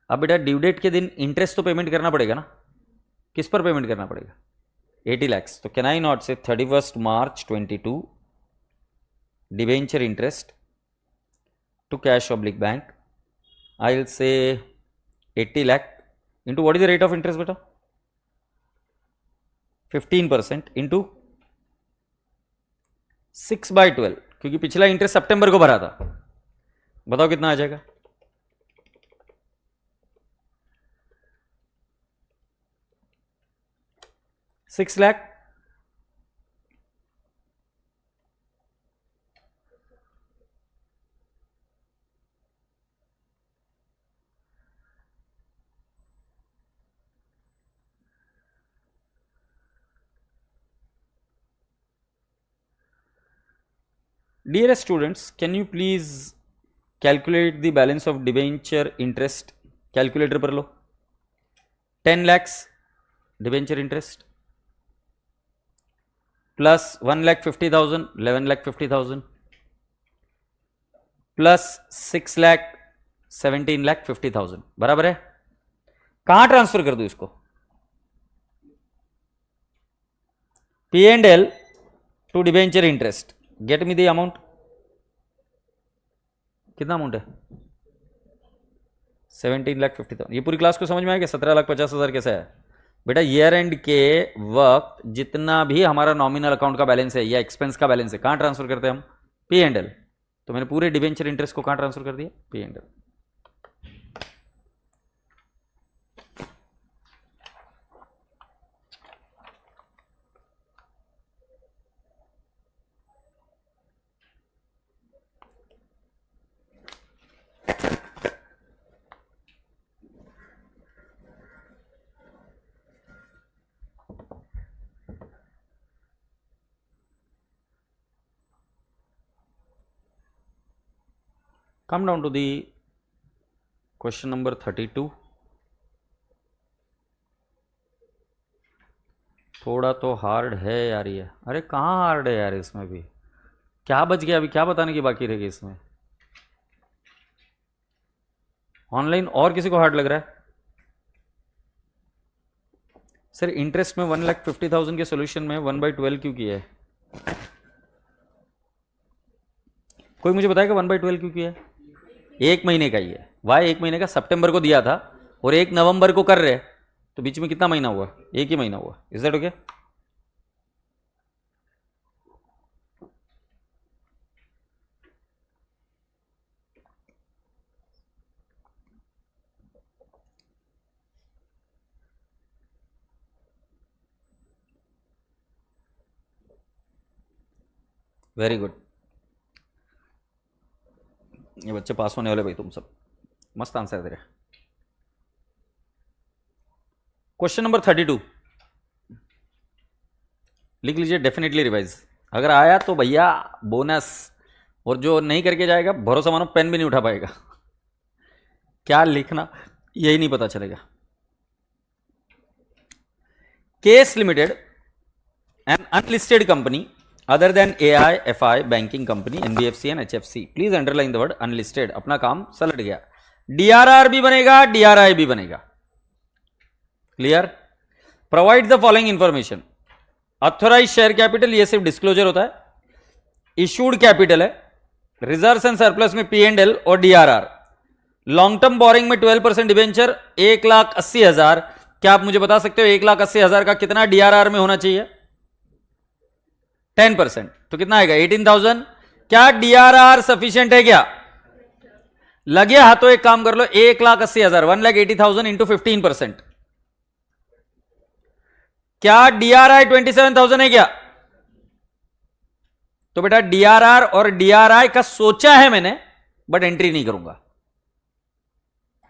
अब बेटा ड्यू डेट के दिन इंटरेस्ट तो पेमेंट करना पड़ेगा ना, किस पर पेमेंट करना पड़ेगा, 80 lakhs। तो कैन आई नॉट से 31 March 22 debenture interest to cash oblique bank, I will say 80 lakh into what is the rate of interest बेटा, 15% इंटू 6/12, क्योंकि पिछला इंटरेस्ट सितंबर को भरा था। बताओ कितना आ जाएगा, 6 lakh. Dear students, can you please calculate the balance of debenture interest? Calculator पर लो. 10 lakhs debenture interest plus 1,50,000 11,50,000 plus 6 lakh 17,50,000 बराबर है. कहां ट्रांसफर कर दूं इसको? P and L to debenture interest. Get me the amount. कितना अमाउंट है? 17,50,000. ये पूरी क्लास को समझ में आएगा? 17,50,000 कैसा है बेटा? ईयर एंड के वक्त जितना भी हमारा नॉमिनल अकाउंट का बैलेंस है या एक्सपेंस का बैलेंस है, कहां ट्रांसफर करते हैं हम? P and L. तो मैंने पूरे डिबेंचर इंटरेस्ट को कहां ट्रांसफर कर दिया? P and L. Come down to the question number 32. थोड़ा तो हार्ड है यार ये. अरे कहाँ हार्ड है यार? इसमें भी क्या बच गया? अभी क्या बताने की बाकी रह गई इसमें? ऑनलाइन और किसी को हार्ड लग रहा है? सर इंटरेस्ट में 1,50,000 के सोल्यूशन में 1/12 क्यों किया है? कोई मुझे बताएगा 1/12 क्यों किया है? एक महीने का ही है. वाई एक महीने का सितंबर को दिया था और 1 नवंबर को कर रहे, तो बीच में कितना महीना हुआ? एक ही महीना हुआ. Is that okay? Very good. ये बच्चे पास होने वाले भाई. तुम सब मस्त आंसर दे रहे. क्वेश्चन नंबर 32 लिख लीजिए. Definitely revise. अगर आया तो भैया बोनस, और जो नहीं करके जाएगा भरोसा मानो पेन भी नहीं उठा पाएगा. क्या लिखना यही नहीं पता चलेगा. केस limited, an unlisted company other than AI, FI, banking company, NBFC and HFC. Please underline the word unlisted. अपना काम सलट गया. DRR भी बनेगा, DRI भी बनेगा. Clear? Provide the following information. Authorised share capital, ये सिर्फ डिस्क्लोजर होता है. इशूड कैपिटल है. रिजर्व्स एंड सरप्लस में पी एंड एल और DRR. लॉन्ग टर्म बोरिंग में 12% डिबेंचर 1,80,000. क्या आप मुझे बता सकते हो 1,80,000 का कितना DRR में होना चाहिए? 10%. तो कितना आएगा? 18,000. क्या DRR सफिशिएंट है? क्या लगे हाथों? एक काम कर लो, 1,80,000 1,80,000 इंटू 15%. क्या DRI 27,000 है क्या? तो बेटा DRR और DRI का सोचा है मैंने, बट एंट्री नहीं करूंगा.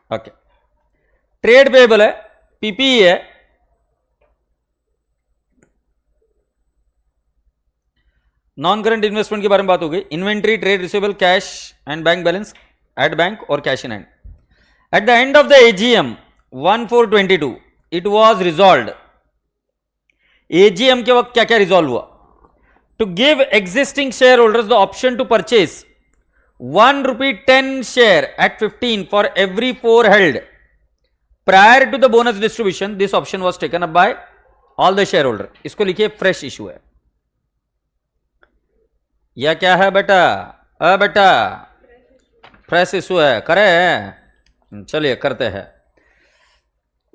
ओके. ट्रेड पेबल है, पीपीई है. नॉन करंट इन्वेस्टमेंट के बारे में बात हो गई. Inventory, trade receivable, cash and bank balance at bank और cash in hand. At the end of the AGM 1422 it was resolve. AGM के वक्त क्या क्या रिजॉल्व हुआ? To give existing share holders the option to purchase ₹1.10 share at 15 for every 4 held prior to the bonus distribution. This option was taken up by all the share holder. इसको लिखिए फ्रेश इशू है. या क्या है बेटा? बेटा फ्रेश इशू है. करे, चलिए करते हैं.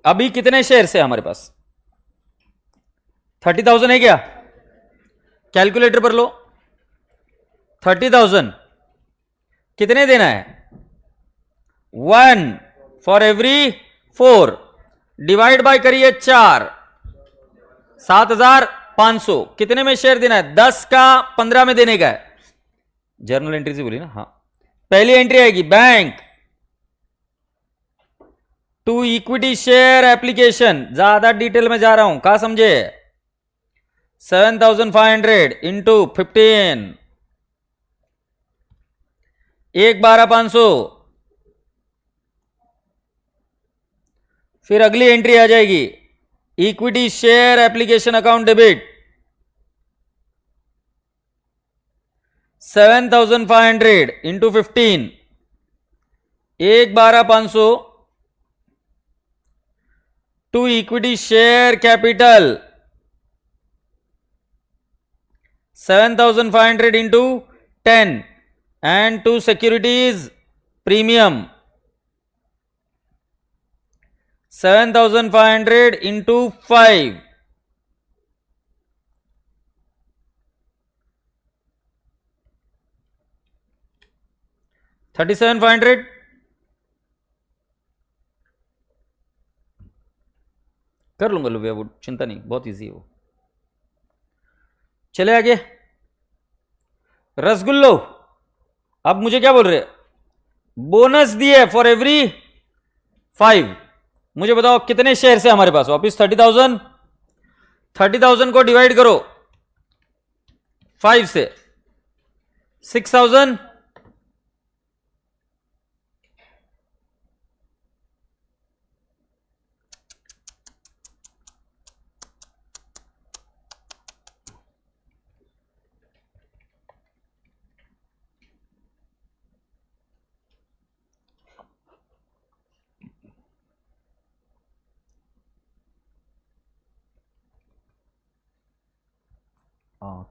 अभी कितने शेयर है हमारे पास? 30,000 है क्या? कैलकुलेटर पर लो. 30,000 कितने देना है? 1 फॉर एवरी 4. डिवाइड बाय करिए 4. 7,500. कितने में शेयर देना है? 10 का 15 में देने का है. जर्नल एंट्री से बोली ना. हाँ, पहली एंट्री आएगी bank to equity share application. ज्यादा डिटेल में जा रहा हूं, कहा समझे? 7,500 इंटू 15 1,12,500। फिर अगली एंट्री आ जाएगी equity share application account debit 7,500 into 15, 1,12,500 to equity share capital 7,500 into 10 and to securities premium 7,500 into 5 37,500 कर लूंगा लुबिया वुड, चिंता नहीं, बहुत इजी है वो। चले आगे रसगुल्लो। अब मुझे क्या बोल रहे हैं, बोनस दिए फॉर एवरी 5। मुझे बताओ कितने शेयर से हमारे पास वापिस 30,000। 30,000 को डिवाइड करो 5 से 6,000।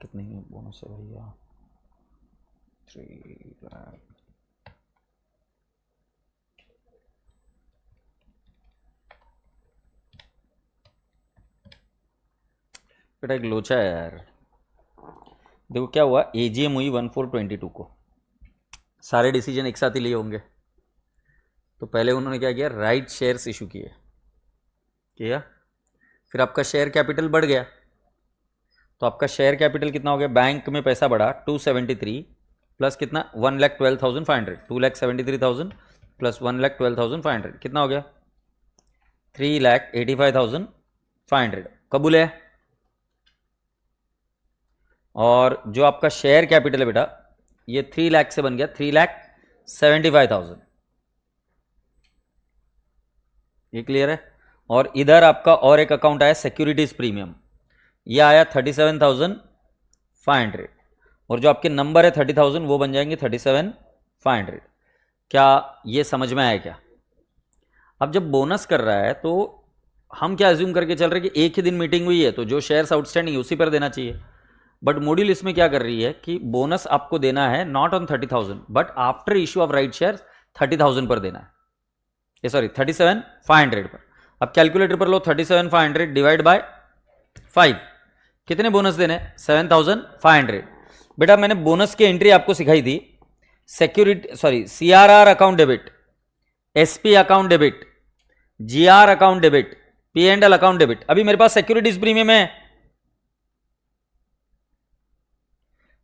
कितने बोनस है भैया, 3 लाख। बेटा एक लोचा है यार। देखो क्या हुआ, एजीएम हुई 1422 को, सारे डिसीजन एक साथ ही लिए होंगे। तो पहले उन्होंने क्या किया, राइट शेयर्स इशू किया। फिर आपका शेयर कैपिटल बढ़ गया, तो आपका शेयर कैपिटल कितना हो गया, बैंक में पैसा बढ़ा 273 प्लस कितना 1,12,500, 2,73,000 प्लस 1,12,500 कितना हो गया 3,85,500 कबूल है। और जो आपका शेयर कैपिटल है बेटा ये 3 लाख से बन गया 3,75,000। ये क्लियर है। और इधर आपका और एक अकाउंट आया सिक्योरिटीज प्रीमियम, ये आया 37,500 और जो आपके नंबर है 30,000 वो बन जाएंगे 37,500। क्या ये समझ में आया क्या? अब जब बोनस कर रहा है तो हम क्या अज्यूम करके चल रहे हैं कि एक ही दिन मीटिंग हुई है तो जो शेयर्स आउटस्टैंडिंग उसी पर देना चाहिए। बट मॉड्यूल इसमें क्या कर रही है कि बोनस आपको देना है not on 30,000 but after issue of right share 30,000 पर देना है, ये सॉरी 37,500 पर। अब कैलकुलेटर पर लो 37,500 डिवाइड बाय 5, कितने बोनस देने 7,500। बेटा मैंने बोनस की एंट्री आपको सिखाई थी, security sorry CRR account debit, SP account debit, GR account debit, P and L account debit. अभी मेरे पास सिक्योरिटीज प्रीमियम है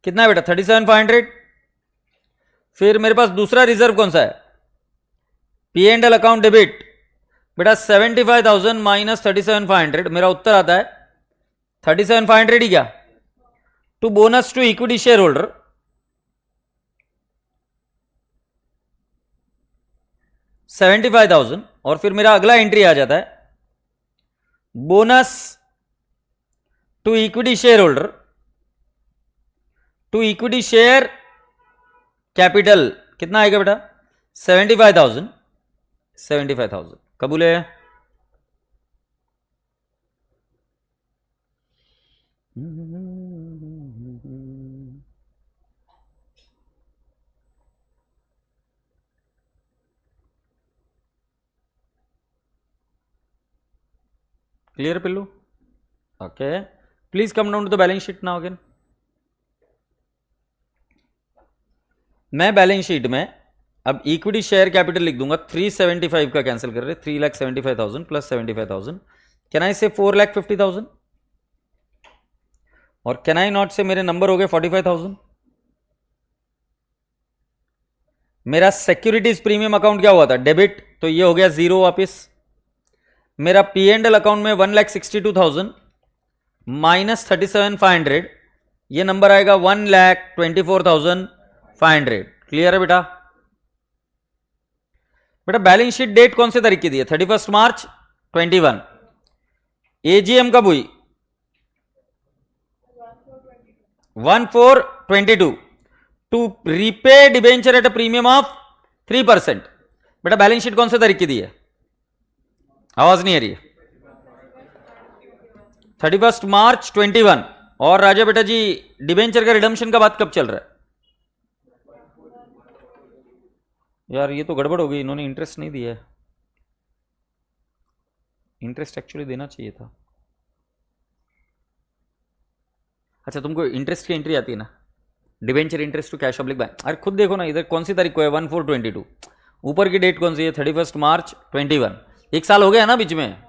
कितना है बेटा 37,500। फिर मेरे पास दूसरा रिजर्व कौन सा है P and L account debit बेटा 75,000 माइनस 37,500 मेरा उत्तर आता है 37,500 ही क्या to bonus to equity share holder 75,000। और फिर मेरा अगला एंट्री आ जाता है bonus to equity share holder to equity share capital कितना आएगा बेटा 75,000 कबूल है। क्लियर पिल्लू? Okay please come down to the balance sheet now again. मैं बैलेंस शीट में अब इक्विटी शेयर कैपिटल लिख दूंगा 375 का कैंसिल कर रहे 3,75,000 प्लस 75,000 कैन आई से 4,50,000 और कैन आई नॉट से मेरे नंबर हो गए 45,000। मेरा सिक्योरिटीज प्रीमियम अकाउंट क्या हुआ था डेबिट तो ये हो गया जीरो वापिस। मेरा पी एंड एल अकाउंट में 1,62,000 माइनस 37,500 ये नंबर आएगा 1,24,500। क्लियर है बेटा? बेटा बैलेंस शीट डेट कौन से तारीख की दी है? 31 मार्च 21। एजीएम कब हुई? 1/4/22 to repay debenture at a premium of 3%। बेटा बैलेंस शीट कौन से तारीख की दी है? आवाज नहीं आ रही है। 31 मार्च 21। और राजा बेटा जी डिबेंचर का रिडम्पशन का बात कब चल रहा है? यार ये तो गड़बड़ हो गई, इन्होंने इंटरेस्ट नहीं दिया है। इंटरेस्ट एक्चुअली देना चाहिए था। अच्छा तुमको इंटरेस्ट की एंट्री आती है ना, debenture interest to cash public bank. अरे खुद देखो ना इधर कौन सी तारीख को है? 1/4/22। ऊपर की डेट कौन सी है? 31 मार्च 21। एक साल हो गया ना बीच में,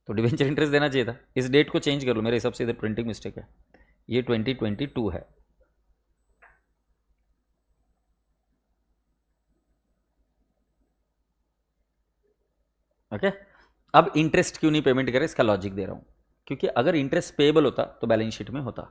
तो डिबेंचर इंटरेस्ट देना चाहिए था। इस डेट को चेंज कर लो, मेरे हिसाब से इधर प्रिंटिंग मिस्टेक है, ये 2022 है। ओके अब इंटरेस्ट क्यों नहीं पेमेंट करे, इसका लॉजिक दे रहा हूं। क्योंकि अगर इंटरेस्ट पेएबल होता तो बैलेंस शीट में होता,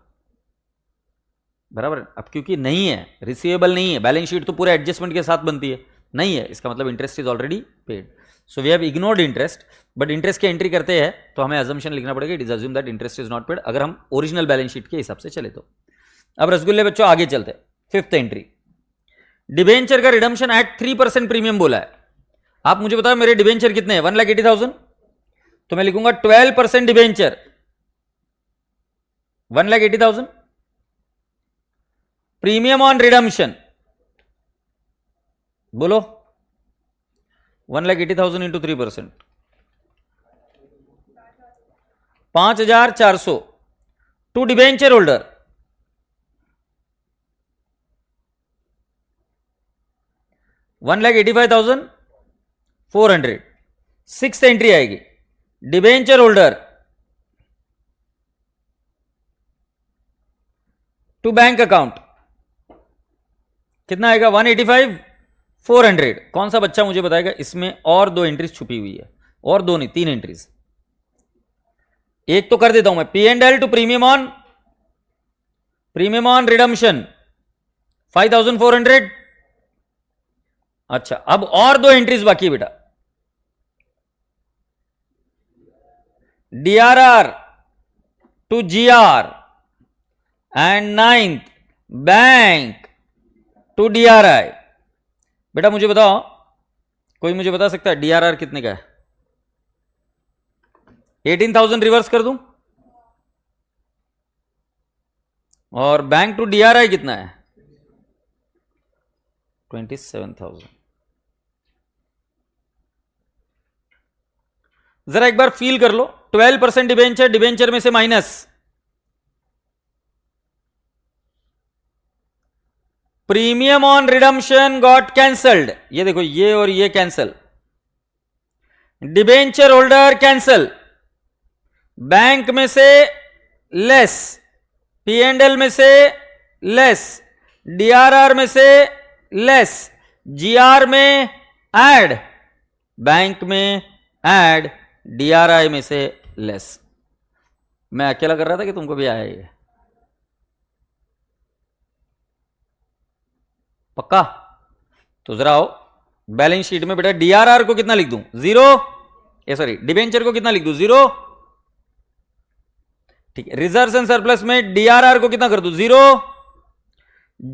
बराबर। अब क्योंकि नहीं है, रिसीवेबल नहीं है, बैलेंस शीट तो पूरे एडजस्टमेंट के साथ बनती है, नहीं है, इसका मतलब interest is already paid. So we have ignored interest, but interest की एंट्री करते हैं तो हमें अजम्पशन लिखना पड़ेगा, it is assume that interest is not paid, अगर हम ओरिजिनल बैलेंस शीट के हिसाब से चले तो। अब रसगुल्ले बच्चों आगे चलते, फिफ्थ एंट्री, डिबेंचर का रिडम्पशन एट 3% प्रीमियम बोला है। आप मुझे बताओ मेरे डिबेंचर कितने हैं? 1,80,000, तो मैं लिखूंगा 12% डिबेंचर 1,80,000। प्रीमियम ऑन रिडम्पशन बोलो, 1,80,000 into 3%, 5,400 to debenture holder, 1,85,400। Six entry आएगी, debenture holder to bank account, कितना आएगा? 1,85,400। कौन सा बच्चा मुझे बताएगा इसमें और दो एंट्रीज छुपी हुई है? और दो नहीं, तीन एंट्रीज। एक तो कर देता हूं मैं, P&L to premium on redemption 5,400। अच्छा अब और दो एंट्रीज बाकी है बेटा, DRR to GR and 9th bank to DRI। बेटा मुझे बताओ, कोई मुझे बता सकता है DRR कितने का है? 18,000 रिवर्स कर दूं, और बैंक टू DRI कितना है? 27,000। जरा एक बार फील कर लो, 12% डिबेंचर, डिबेंचर में से minus, premium on redemption got cancelled, ये देखो ये और ये cancel, debenture holder cancel, bank में से लेस, P&L में से लेस, DRR में से लेस, GR में ऐड, बैंक में ऐड, DRI में से लेस। मैं अकेला कर रहा था कि तुमको भी आया ये? पक्का? तो जरा आओ बैलेंस शीट में बेटा DRR को कितना लिख दूं? 0, सॉरी डिबेंचर को कितना लिख दूं? 0। ठीक है, रिजर्व एंड सरप्लस में DRR को कितना कर दूं? 0।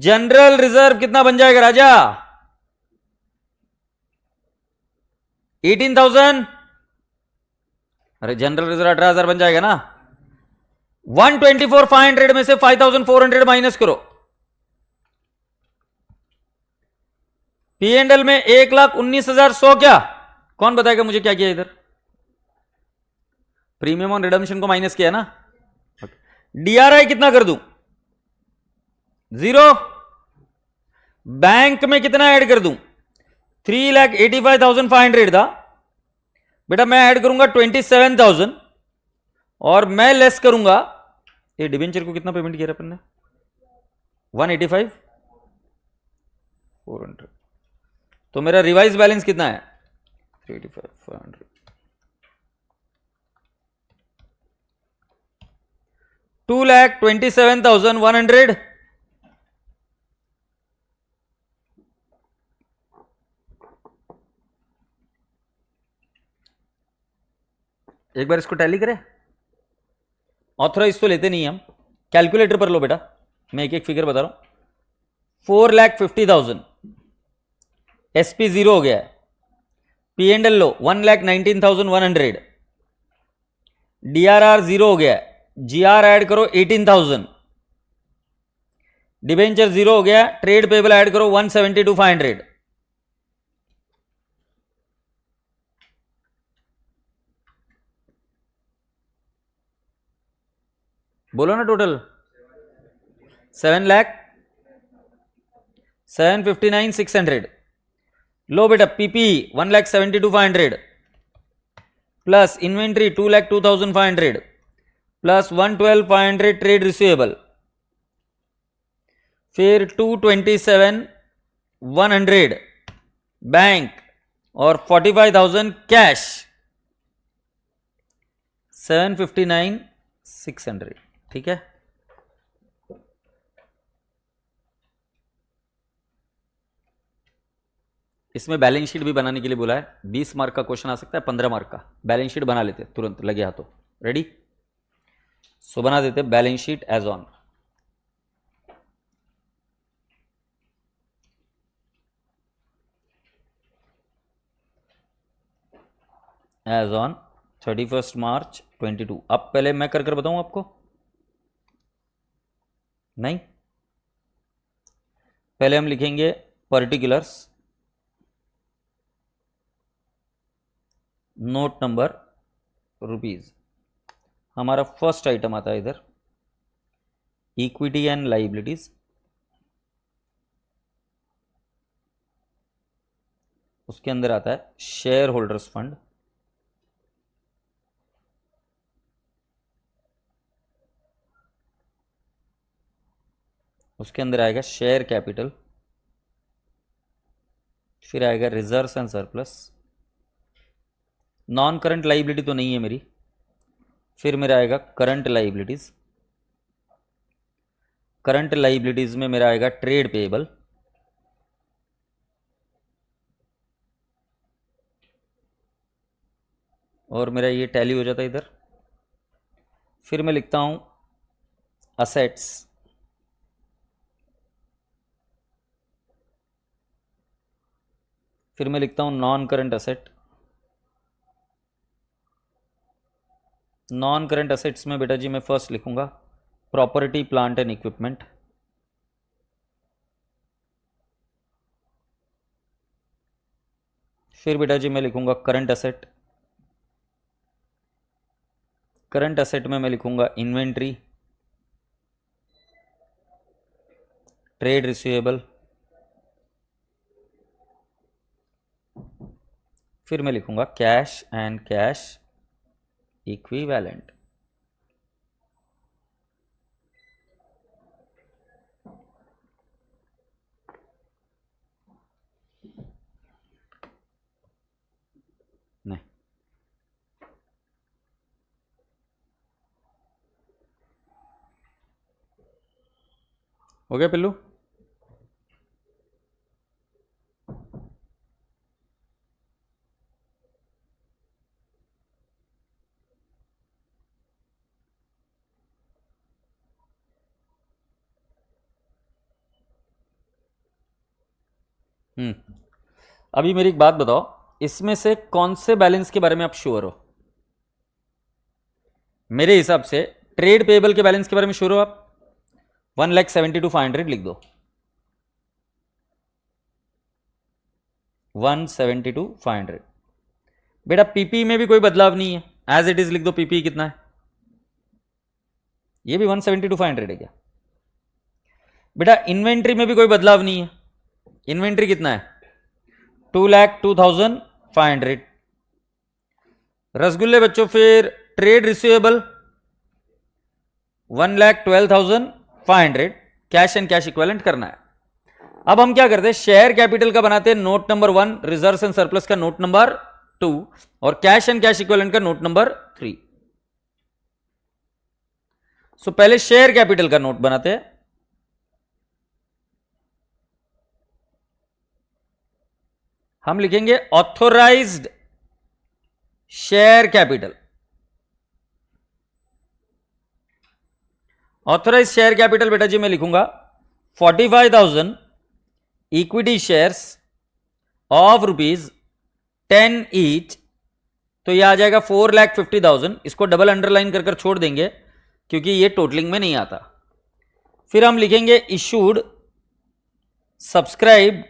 जनरल रिजर्व कितना बन जाएगा राजा? 18,000। अरे जनरल रिजर्व 18,000 बन जाएगा ना। 124,500 में से 5,400 माइनस करो, P&L में 1,19,100 क्या? कौन बताएगा मुझे क्या किया इधर? प्रीमियम ऑन रिडम्पशन को माइनस किया ना। DRI कितना कर दूं? 0। बैंक में कितना ऐड कर दूं? 3,85,500 था बेटा, मैं ऐड करूंगा 27,000 और मैं लेस करूंगा, ये डिबेंचर को कितना पेमेंट किया अपन ने? 185,400। तो मेरा रिवाइज बैलेंस कितना है? 385,500। 2,27,100 एक बार इसको टैली करें। ऑथराइज तो लेते नहीं हम, कैलकुलेटर पर लो बेटा, मैं एक एक फिगर बता रहा हूं। 4,50,000 SP 0 हो गया है। P&L लो 1,19,100, DRR 0 हो गया है, GR ऐड करो 18,000, डिबेंचर 0 हो गया, ट्रेड पेबल ऐड करो 172,500। बोलो ना टोटल 7,759,600। लो बेटा PP 1,72,500 plus inventory 2,02,500 plus 112,500 trade receivable, फिर 227,100 बैंक और 45,000 कैश, 759,600। ठीक है, इसमें बैलेंस शीट भी बनाने के लिए बोला है। 20 मार्क का क्वेश्चन आ सकता है, 15 मार्क का। बैलेंस शीट बना लेते तुरंत, लगे हाथों। रेडी, सो बना देते balance sheet as on. As on 31 March 22। अब पहले मैं कर बताऊं आपको, नहीं पहले हम लिखेंगे पर्टिकुलर्स, नोट नंबर रुपीज। हमारा फर्स्ट आइटम आता है इधर इक्विटी एंड लाइबिलिटीज, उसके अंदर आता है शेयर होल्डर्स फंड, उसके अंदर आएगा शेयर कैपिटल, फिर आएगा reserves and surplus. Non current liability तो नहीं है मेरी, फिर मेरा आएगा करंट लाइबिलिटीज। करंट लाइबिलिटीज में मेरा आएगा ट्रेड पेएबल, और मेरा ये टैली हो जाता है इधर। फिर मैं लिखता हूं असेट्स, फिर मैं लिखता हूं non current asset. Non current assets में बेटा जी मैं फर्स्ट लिखूंगा प्रॉपर्टी प्लांट एंड इक्विपमेंट, फिर बेटा जी मैं लिखूंगा करंट असेट। करंट असेट में मैं लिखूंगा इन्वेंट्री, ट्रेड रिसीवेबल, फिर मैं लिखूंगा कैश एंड कैश इक्विवेलेंट। नहीं, हो गया पिल्लू? अभी मेरी एक बात बताओ, इसमें से कौन से बैलेंस के बारे में आप श्योर हो? मेरे हिसाब से ट्रेड पेबल के बैलेंस के बारे में श्योर हो आप? 1,72,500 लिख दो, 172,500। बेटा पीपी में भी कोई बदलाव नहीं है, एज इट इज लिख दो। पीपी कितना है? ये भी 172,500 है क्या? बेटा इन्वेंट्री में भी कोई बदलाव नहीं है, इन्वेंट्री कितना है? 2,02,500। रसगुल्ले बच्चों, फिर trade receivable 1,12,500, cash and cash equivalent करना है। अब हम क्या करते हैं, शेयर कैपिटल का बनाते हैं note number 1, reserves and surplus का नोट नंबर 2, और कैश एंड कैश इक्विवेलेंट का नोट नंबर 3। सो पहले शेयर कैपिटल का नोट बनाते हैं। हम लिखेंगे authorised share capital, authorise share capital बेटा जी मैं लिखूंगा 45,000 इक्विटी शेयर्स ऑफ ₹10 ईच, तो ये आ जाएगा 4,50,000। इसको डबल अंडरलाइन कर छोड़ देंगे क्योंकि ये टोटलिंग में नहीं आता। फिर हम लिखेंगे issued subscribe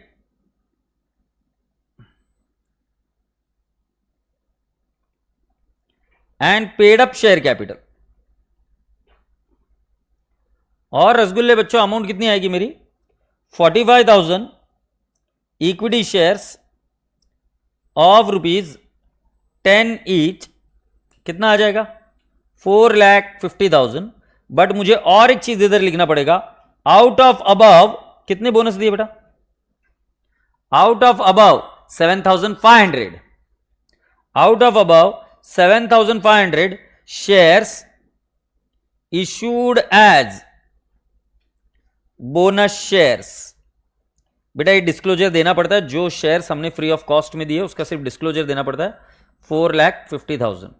and paid up share capital. और रसगुल्ले बच्चों अमाउंट कितनी आएगी मेरी 45,000 इक्विटी शेयर्स ऑफ ₹10 ईच, कितना आ जाएगा 4,50,000। बट मुझे और एक चीज इधर लिखना पड़ेगा, आउट ऑफ अबव कितने बोनस दिए बेटा, out of above 7,500, out of above 7,500 shares issued as bonus shares. बेटा ये डिस्क्लोजर देना पड़ता है, जो शेयर्स हमने फ्री ऑफ कॉस्ट में दिए उसका सिर्फ डिस्क्लोजर देना पड़ता है 4,50,000।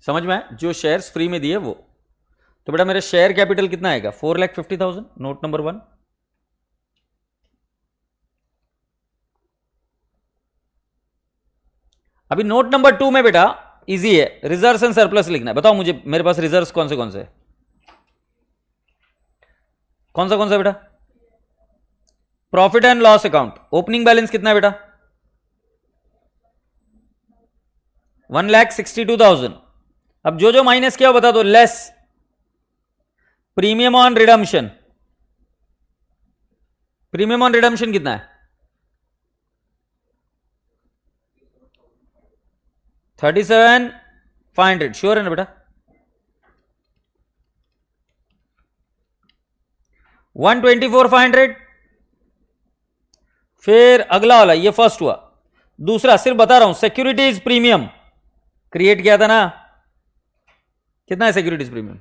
समझ में आया? जो शेयर्स फ्री में दिए वो। तो बेटा मेरा शेयर कैपिटल कितना आएगा 4,50,000, नोट नंबर 1। अभी नोट नंबर 2 में बेटा इजी है, रिजर्व्स एंड सरप्लस लिखना है। बताओ मुझे मेरे पास रिजर्व्स कौन से कौन सा बेटा, profit and loss account. Opening balance कितना है बेटा 1,62,000। अब जो माइनस किया बता दो, less premium on redemption. Premium on redemption कितना है 37,500, श्योर है ना बेटा 124,500। फिर अगला वाला, ये फर्स्ट हुआ। दूसरा सिर्फ बता रहा हूं, सिक्योरिटीज प्रीमियम क्रिएट किया था ना, कितना है सिक्योरिटीज प्रीमियम,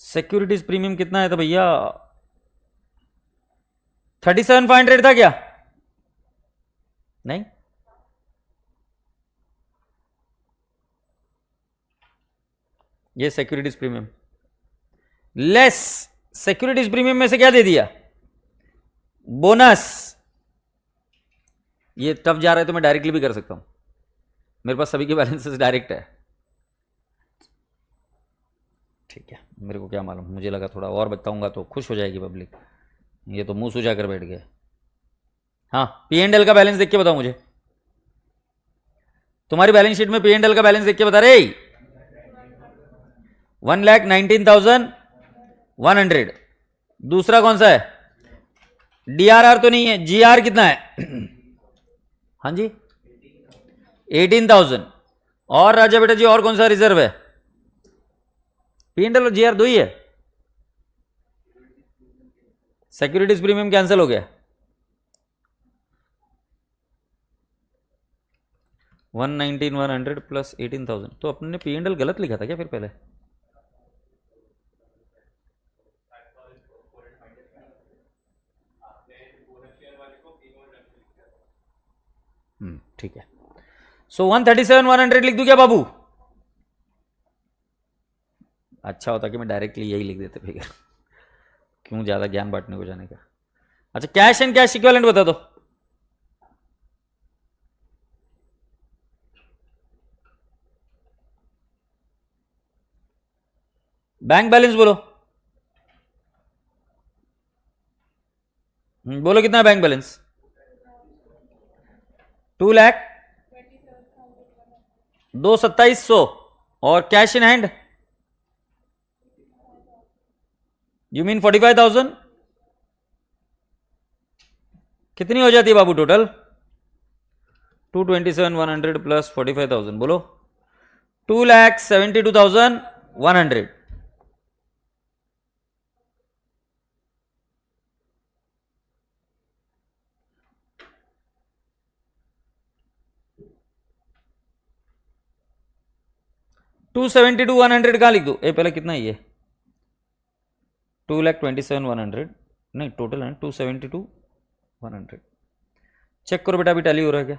सिक्योरिटीज प्रीमियम कितना है तो भैया 37,500 था क्या, नहीं ये securities premium less securities premium में से क्या दे दिया बोनस। ये टफ जा रहा है तो मैं डायरेक्टली भी कर सकता हूं, मेरे पास सभी के बैलेंसेस डायरेक्ट है। ठीक है, मेरे को क्या मालूम, मुझे लगा थोड़ा और बताऊंगा तो खुश हो जाएगी पब्लिक, ये तो मुंह सुझा कर बैठ गए। हाँ P&L का बैलेंस देख के बताओ मुझे, तुम्हारी बैलेंस शीट में P&L का बैलेंस देख के बता रहे 1,19,100। दूसरा कौन सा है, DRR तो नहीं है, GR कितना है हाँ जी 18,000। और राजा बेटा जी और कौन सा रिजर्व है, P&L और GR दो ही है, सिक्योरिटीज प्रीमियम कैंसिल हो गया। 119,100 प्लस 18,000, तो अपने ने P&L गलत लिखा था क्या फिर पहले, ठीक है। सो 137,100 लिख दूं क्या बाबू, अच्छा होता कि मैं डायरेक्टली यही लिख देते फिगर, क्यों ज्यादा ज्ञान बांटने को जाने का। अच्छा कैश एंड कैश इक्विवेलेंट बता दो, बैंक बैलेंस बोलो, बोलो कितना है बैंक बैलेंस 2,27,100। और cash in hand you mean 45,000, कितनी हो जाती है बाबू टोटल 227,100 प्लस 45,000, बोलो 2,72,100। टू 72,100 कहाँ लिख दो, ए पहले कितना है ये 2,27,100 नहीं टोटल है 272,100। चेक करो बेटा अभी टैली हो रहा है क्या।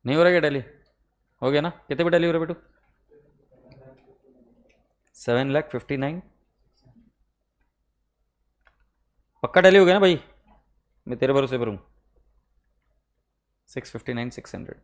नहीं हो रहा क्या टैली? हो गया ना? कितने पे टैली हो रहा है बेटू? 7,59,000। पक्का टैली हो गया ना भाई? मैं तेरे भरोसे पर हूँ। 659,600।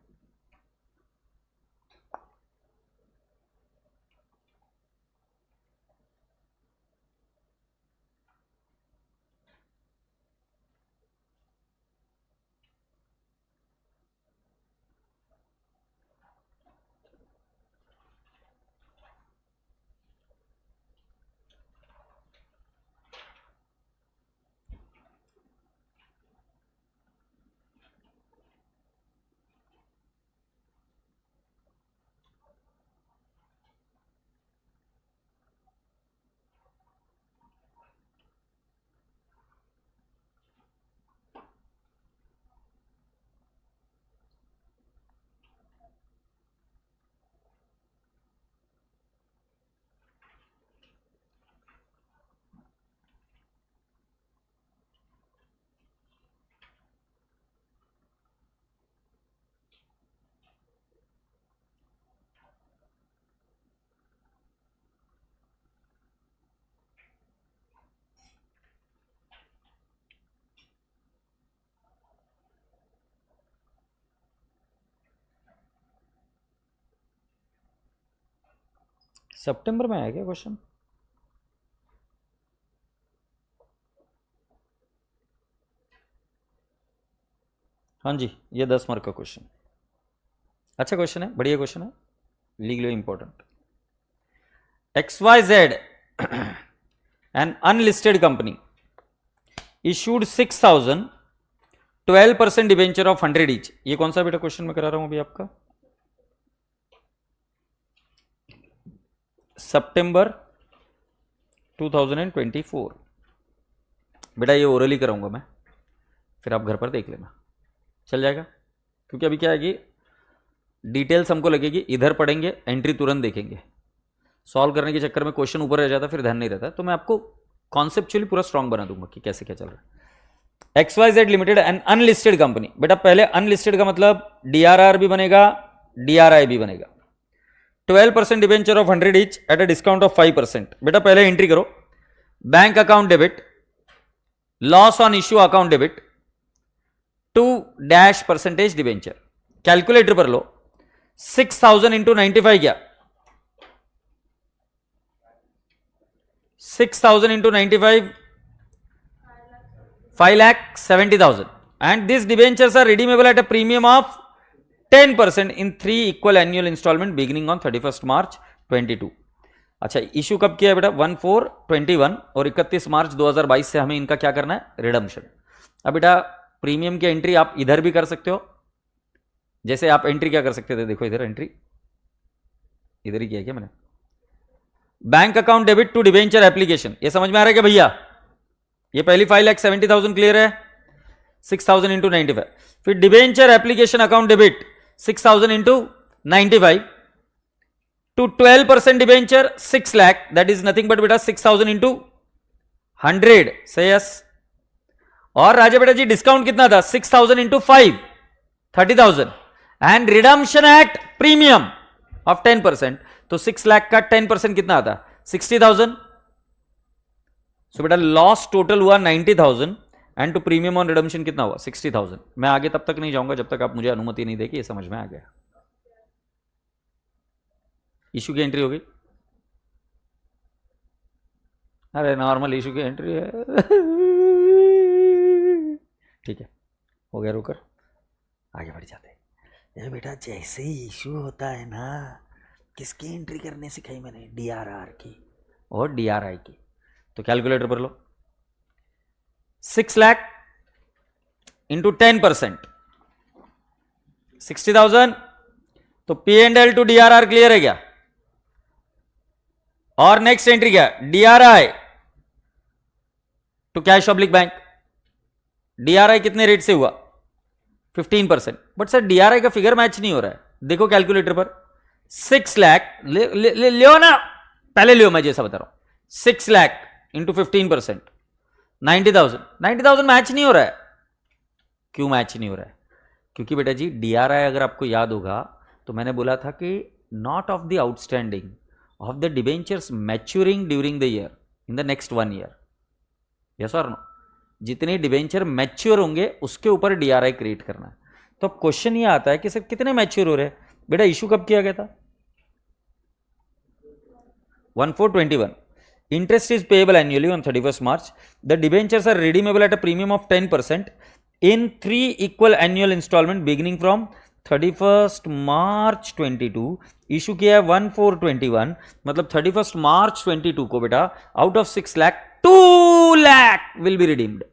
सितंबर में आया क्या क्वेश्चन? हाँ जी, ये 10 मार्क का क्वेश्चन। अच्छा क्वेश्चन है, बढ़िया क्वेश्चन है, legally important. XYZ, an unlisted company, issued 6,000 12% debenture of 100 each. ये कौन सा बेटा क्वेश्चन मैं करा रहा हूं अभी आपका? सितंबर 2024। बेटा ये ओरली कराऊंगा मैं, फिर आप घर पर देख लेना, चल जाएगा। क्योंकि अभी क्या है कि डिटेल्स हमको लगेगी, इधर पढ़ेंगे, एंट्री तुरंत देखेंगे, सॉल्व करने के चक्कर में क्वेश्चन ऊपर रह जाता, फिर ध्यान नहीं रहता। तो मैं आपको कॉन्सेप्चुअली पूरा स्ट्रांग बना दूंगा कि कैसे क्या चल रहा है। XYZ limited an unlisted company. बेटा पहले अनलिस्टेड का मतलब DRR भी बनेगा, DRI भी बनेगा। 12% debenture of 100 each at a discount of 5%। बेटा पहले एंट्री करो, bank account debit, loss on issue account debit, 2% debenture. Calculator पर लो, 6,000 इंटू 95 क्या? 6,000 into 95, 5,70,000. And these debentures are redeemable at a premium of 10% in 3 equal annual installment beginning on 31st March 22। अच्छा, इशू कब किया है बेटा? 1/4/21 और 31 मार्च 2022 से हमें इनका क्या करना है? रिडम्पशन। अब बेटा प्रीमियम की एंट्री आप इधर भी कर सकते हो। जैसे आप एंट्री क्या कर सकते थे, देखो इधर एंट्री, इधर ही किया क्या मैंने? Bank account debit to debenture application. ये समझ में आ रहा है क्या भैया? ये पहली 5,70,000 क्लियर है, 6,000 इंटू 95। फिर debenture application account debit 6,000 into 95 to 12% debenture 6 lakh, that is nothing but बेटा 6,000 इंटू 100। से यस। और राजा बेटा जी डिस्काउंट कितना था? 6,000 into 5, 30,000 and redemption eight premium of 10%। तो 6 लाख का 10% कितना आता? 60,000। सो बेटा लॉस टोटल हुआ 90,000 and to premium on redemption कितना हुआ? 60,000। मैं आगे तब तक नहीं जाऊंगा जब तक आप मुझे अनुमति नहीं देगी। ये समझ में आ गया? इशू की एंट्री होगी, अरे नॉर्मल इशू की एंट्री है। ठीक है, हो गया, रुकर आगे बढ़ जाते हैं। बेटा जैसे ही इशू होता है ना, किसकी एंट्री करने सिखाई मैंने? डीआरआर की और डीआरआई की। तो कैलकुलेटर पर लो, 6 लाख इंटू 10%, 60,000। तो P and L to DRR clear है क्या? और नेक्स्ट एंट्री क्या? DRI to cash oblique bank. DRI कितने रेट से हुआ? 15%। बट सर डीआरआई का फिगर मैच नहीं हो रहा है। देखो कैलकुलेटर पर, 6 लाख लियो ना, पहले लियो, मैं जैसा बता रहा हूं। 6 लाख इंटू 15%, 90,000। 90,000 मैच नहीं हो रहा है। क्यों मैच नहीं हो रहा है? क्योंकि बेटा जी डीआरआई अगर आपको याद होगा तो मैंने बोला था कि not of the outstanding of the debentures maturing during the year in the next 1 year. Yes और नो? जितने डिबेंचर मैच्योर होंगे उसके ऊपर डीआरआई क्रिएट करना है। तो अब क्वेश्चन ये आता है कि सर कितने मैच्योर हो रहे हैं? बेटा इशू कब किया गया था? 1/4/21। Interest is payable annually on 31st March. The debentures are redeemable at a premium of 10% in 3 equal annual installment beginning from 31st March 22। Issue किया है 1/4/21, मतलब 31st March 22 को बेटा out of 6 lakh 2 lakh will be redeemed.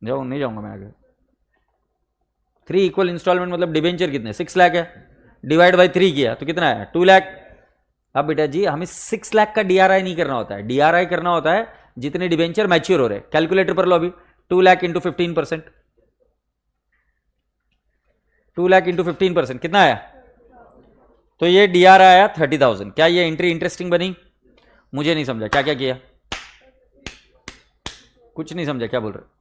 जाओ, नहीं जाऊंगा मैं आगे। 3 इक्वल इंस्टॉलमेंट मतलब डिबेंचर कितने? 6 लाख है, डिवाइड बाई 3 किया तो कितना है? 2 लाख। अब बेटा जी हमें 6 लाख का डीआरआई नहीं करना होता है, डीआरआई करना होता है जितने डिबेंचर मैच्योर हो रहे हैं। कैलकुलेटर पर लो अभी, 2 लाख इंटू 15%, 2 लाख इंटू 15% कितना आया? तो ये डीआरआई आया 30,000। क्या ये एंट्री इंटरेस्टिंग बनी? मुझे नहीं समझा, क्या क्या किया? कुछ नहीं समझा, क्या बोल रहे?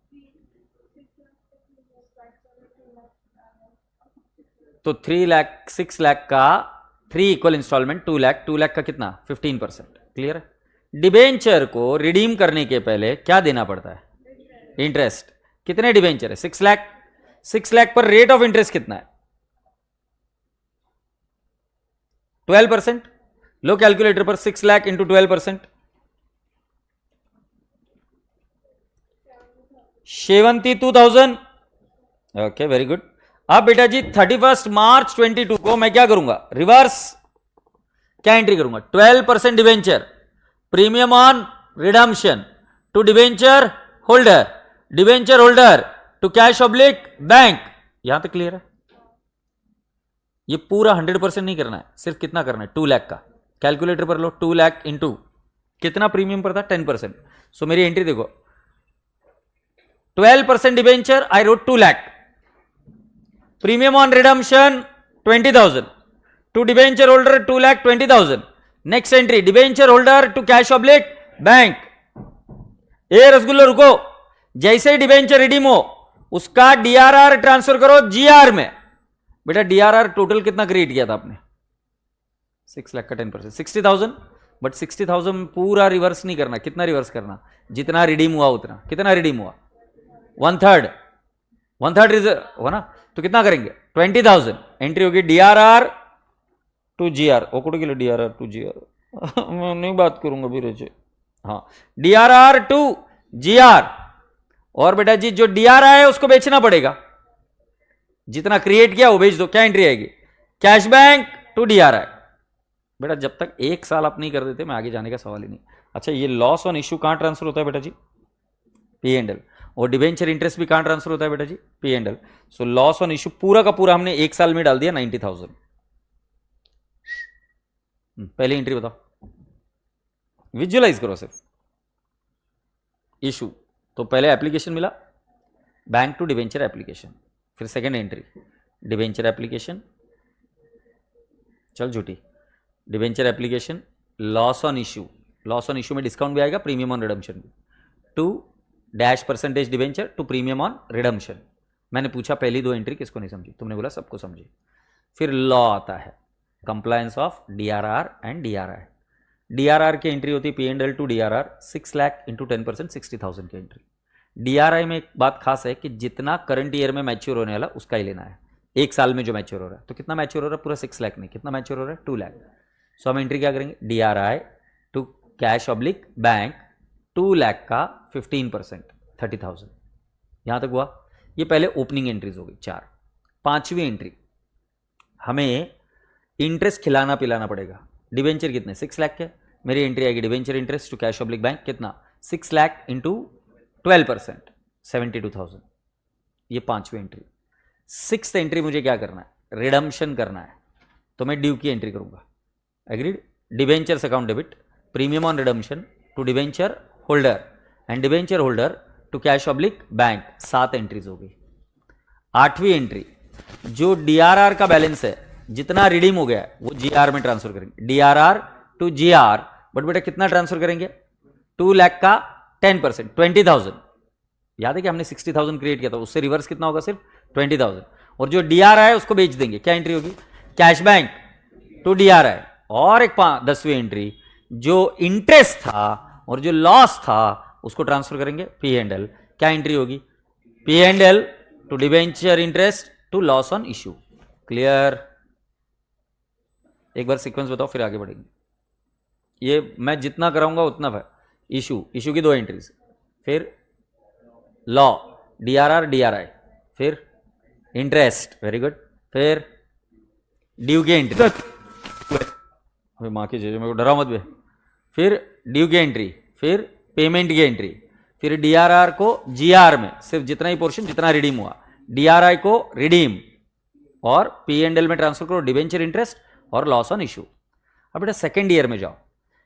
तो 3 लाख 6 लाख का 3 इक्वल इंस्टॉलमेंट 2 लाख, 2 लाख का कितना? 15%। क्लियर है? डिबेंचर को रिडीम करने के पहले क्या देना पड़ता है? इंटरेस्ट। कितने डिबेंचर है? 6 लाख। 6 लाख पर रेट ऑफ इंटरेस्ट कितना है? 12%। लो कैलकुलेटर पर, 6 lakh into 12%, 72,000। Okay very good. अब बेटा जी 31st मार्च 22 को मैं क्या करूंगा? रिवर्स क्या एंट्री करूंगा? 12% debenture, premium on redemption to debenture holder, debenture holder to cash oblique bank. यहां तक क्लियर है? ये पूरा 100% नहीं करना है, सिर्फ कितना करना है? 2 लाख का। कैलकुलेटर पर लो, 2 लाख इंटू कितना प्रीमियम पर था? 10%। सो मेरी एंट्री देखो, 12% debenture I wrote 2 lakh, premium on redemption 20,000 to debenture holder 2,20,000। Next entry debenture holder to cash oblique bank. ए रसगुल्लो रुको, जैसे ही डिबेंचर रिडीम हो उसका डीआरआर ट्रांसफर करो जीआर में। बेटा डीआरआर टोटल कितना क्रिएट किया था आपने? 6 लाख का 10%, 60,000। बट 60,000 पूरा रिवर्स नहीं करना। कितना रिवर्स करना? जितना रिडीम हुआ उतना। कितना रिडीम हुआ? 1/3। 1/3 रिजर्व हुआ ना, तो कितना करेंगे? 20,000। एंट्री होगी डीआरआर टू जीआर। ओकुड़ के लिए डीआरआर टू जीआर मैं नहीं बात करूंगा भी रहे। हाँ, डीआरआर टू जीआर। और बेटा जी जो डीआरआर है उसको बेचना पड़ेगा, जितना क्रिएट किया वो बेच दो। क्या एंट्री आएगी? Cash bank to DRI. बेटा जब तक 1 साल आप नहीं कर देते मैं आगे जाने का सवाल ही नहीं। अच्छा, ये लॉस ऑन इश्यू कहां ट्रांसफर होता है बेटा जी? P and L. और डिबेंचर इंटरेस्ट भी कहां ट्रांसफर होता है बेटा जी? P and L. So loss on issue पूरा का पूरा हमने 1 साल में डाल दिया 90,000। पहली एंट्री बताओ, विजुअलाइज करो सिर्फ इशू। तो पहले एप्लीकेशन मिला, बैंक टू डिबेंचर एप्लीकेशन, फिर सेकेंड एंट्री डिबेंचर एप्लीकेशन, चल झूठी, debenture application, loss on issue. Loss on issue में डिस्काउंट भी आएगा, प्रीमियम ऑन रिडम्पशन भी, to -% debenture to premium on redemption. मैंने पूछा पहली 2 एंट्री किसको नहीं समझी, तुमने बोला सबको समझी। फिर लॉ आता है, compliance of DRR and DRI. DRR की एंट्री होती है P and L to DRR, 6 lakh into 10%, 60,000 की एंट्री। डीआरआई में एक बात खास है कि जितना करंट ईयर में मैच्योर होने वाला उसका ही लेना है। 1 साल में जो मैच्योर हो रहा है, तो कितना मैच्योर हो रहा है? पूरा 6 लाख नहीं, कितना मैच्योर हो रहा है? 2 लाख। सो हम एंट्री क्या करेंगे? DRI to cash oblique bank 2 lakh का 15%, 30,000। यहां तक हुआ। ये पहले ओपनिंग एंट्रीज हो गई 4। 5वीं एंट्री हमें इंटरेस्ट खिलाना पिलाना पड़ेगा। डिवेंचर कितने 6 लाख के, मेरी एंट्री आएगी debenture interest to cash public bank कितना 6 लाख इंटू 12% 72,000, ये पांचवी एंट्री। सिक्स्थ एंट्री मुझे क्या करना है, रिडम्पशन करना है, तो मैं ड्यू की एंट्री करूंगा। Agreed. Debentures account debit, premium on redemption to debenture holder and debenture holder to cash public bank, 7 entries हो गई। आठवीं एंट्री, जो डीआरआर का बैलेंस है जितना रिडीम हो गया है वो जीआर में ट्रांसफर करेंगे, डीआरआर टू जीआर। बट बेटा कितना ट्रांसफर करेंगे, 2 लाख का 10% 20,000। याद है कि हमने 60,000 क्रिएट किया था, उससे रिवर्स कितना होगा, सिर्फ 20,000। और जो डीआरआई है उसको बेच देंगे, क्या एंट्री होगी, कैश बैंक टू डीआरआई। और एक 10वीं एंट्री, जो इंटरेस्ट था और जो लॉस था उसको ट्रांसफर करेंगे पी एंड एल, क्या एंट्री होगी, P and L to debenture interest to loss on issue. Clear. एक बार सीक्वेंस बताओ फिर आगे बढ़ेंगे। ये मैं जितना कराऊंगा उतना है। इशू की 2 एंट्रीज, फिर लॉ डीआरआर डीआरआई, फिर इंटरेस्ट, वेरी गुड, फिर ड्यू की एंट्री, माँ की मेरे को डरा मत बे, फिर ड्यू की एंट्री, फिर पेमेंट की एंट्री, फिर डीआरआर को जीआर में सिर्फ जितना ही पोर्शन जितना रिडीम हुआ, डीआरआई को रिडीम और पी एंड एल में ट्रांसफर करो डिवेंचर इंटरेस्ट और लॉस ऑन इशू। अब बेटा सेकेंड ईयर में जाओ,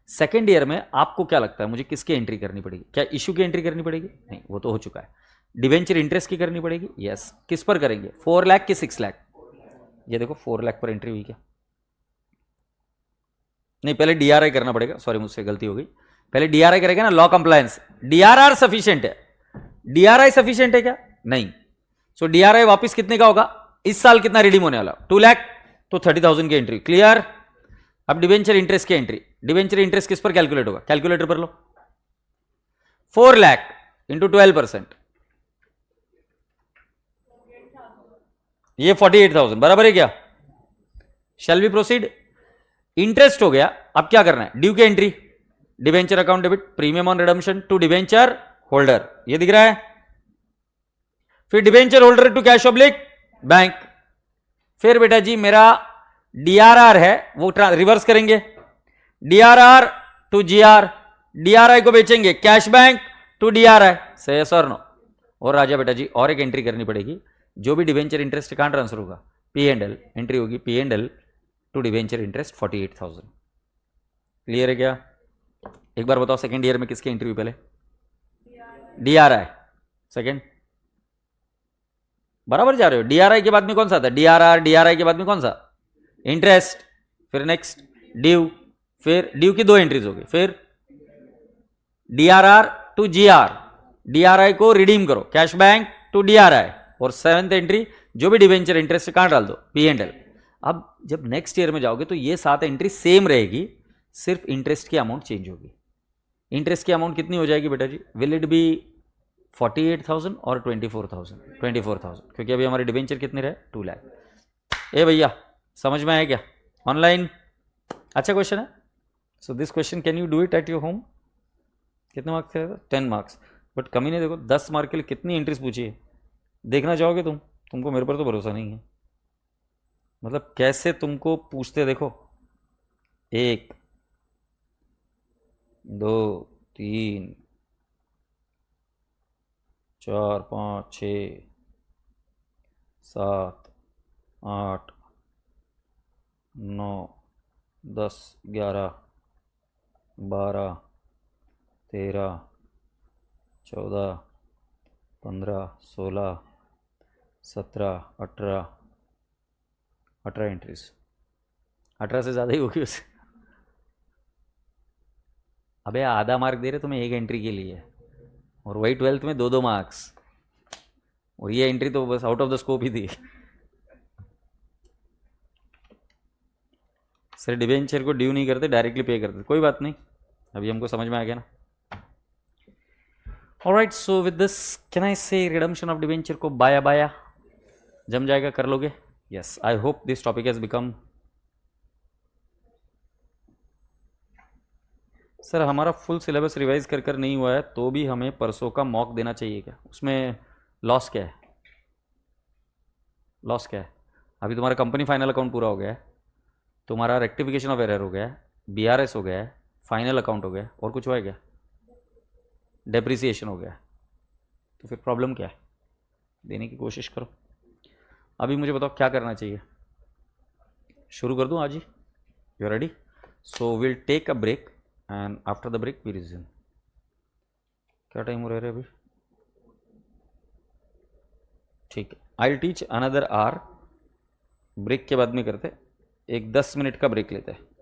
सेकेंड ईयर में आपको क्या लगता है मुझे किसकी एंट्री करनी पड़ेगी, क्या इशू की एंट्री करनी पड़ेगी, नहीं वो तो हो चुका है। डिवेंचर इंटरेस्ट की करनी पड़ेगी, यस। किस पर करेंगे, 4 लाख कि 6 लाख, ये देखो 4 लाख पर एंट्री हुई क्या, नहीं पहले डीआरआई करना पड़ेगा, सॉरी मुझसे गलती हो गई, पहले डीआरआई करेगा ना, लॉ कंप्लायंस। डीआरआर सफिशिएंट है, डीआरआई सफिशिएंट है क्या, नहीं। सो डीआरआई वापस कितने का होगा, इस साल कितना रिडीम होने वाला 2 लाख, तो 30,000 की एंट्री। क्लियर। अब डिवेंचर इंटरेस्ट की एंट्री, डिवेंचर इंटरेस्ट किस पर कैलकुलेट होगा, कैलकुलेटर पर लो, 4 लाख इंटू 12%, ये 48,000 बराबर है क्या। शैल वी प्रोसीड। इंटरेस्ट हो गया, अब क्या करना है, ड्यू की entry, debenture account debit premium on redemption to debenture holder, ये दिख रहा है, फिर debenture holder to cash public bank, फिर बेटा जी मेरा डीआरआर है वो रिवर्स करेंगे, डीआरआर टू जीआर, डीआरआई को बेचेंगे कैश बैंक टू डीआरआई, सही है सर नो। और राजा बेटा जी और एक एंट्री करनी पड़ेगी, जो भी डिवेंचर इंटरेस्ट कहां ट्रांसफर होगा, पी एंड एल, एंट्री होगी P and L to debenture interest 48,000। Clear है क्या। एक बार बताओ सेकेंड ईयर में किसकी एंट्री हुई, पहले डीआरआई, सेकेंड बराबर जा रहे हो, डीआरआई के बाद में कौन सा था, डीआरआर, डीआरआई के बाद में कौन सा, इंटरेस्ट, फिर नेक्स्ट ड्यू, फिर ड्यू की 2 एंट्रीज हो गई, फिर डीआरआर टू जीआर, डीआरआई को रिडीम करो कैश बैंक टू डीआरआई, और 7th एंट्री जो भी डिवेंचर इंटरेस्ट कहां डाल दो, पी एंड एल। अब जब नेक्स्ट ईयर में जाओगे तो ये 7 एंट्री सेम रहेगी, सिर्फ इंटरेस्ट की अमाउंट चेंज होगी। इंटरेस्ट की अमाउंट कितनी हो जाएगी बेटा जी, विल इट बी 48,000 और 24,000, क्योंकि अभी हमारे डिवेंचर कितने रहे 2 लाख। ए भैया समझ में आया क्या, ऑनलाइन अच्छा क्वेश्चन है। So this question can you do it at your home. कितने मार्क्स थे, 10 मार्क्स, बट कमी नहीं, देखो 10 मार्क के लिए कितनी एंट्रीज पूछी है, देखना चाहोगे तुमको मेरे पर तो भरोसा नहीं है, मतलब कैसे तुमको पूछते, देखो 1 2 3 4 5 6 7 8 9 10 11 12 13 14 15 16 17 18 एंट्रीज, 18 से ज़्यादा ही होगी उसे। अबे आधा मार्क दे रहे तुम्हें एक एंट्री के लिए, और वही 12th में 2 मार्क्स, और ये एंट्री तो बस आउट ऑफ द स्कोप ही थी। सर डिवेंचर को ड्यू नहीं करते, डायरेक्टली पे करते, कोई बात नहीं, अभी हमको समझ में आ गया ना। Alright, so with this can I से रिडम्पशन ऑफ डिवेंचर को बाया बाया जम जाएगा, कर लोगे। Yes, I hope this topic has become. Sir हमारा फुल सिलेबस रिवाइज कर नहीं हुआ है, तो भी हमें परसों का मॉक देना चाहिए क्या, उसमें लॉस क्या है, लॉस क्या है, अभी तुम्हारा कंपनी फाइनल अकाउंट पूरा हो गया है, तुम्हारा रेक्टिफिकेशन ऑफ एरर हो गया है, बीआरएस हो गया है, फाइनल अकाउंट हो गया है, और कुछ हुआ है क्या? डेप्रिसिएशन हो गया है। तो फिर प्रॉब्लम क्या है? देने की कोशिश करो। अभी मुझे बताओ क्या करना चाहिए? शुरू कर दूं आज ही? You ready? So will take a break and after the break we resume. क्या टाइम हो रहा है अभी? ठीक है, I will teach another hour. Break के बाद में करते, एक 10 मिनट का ब्रेक लेते हैं।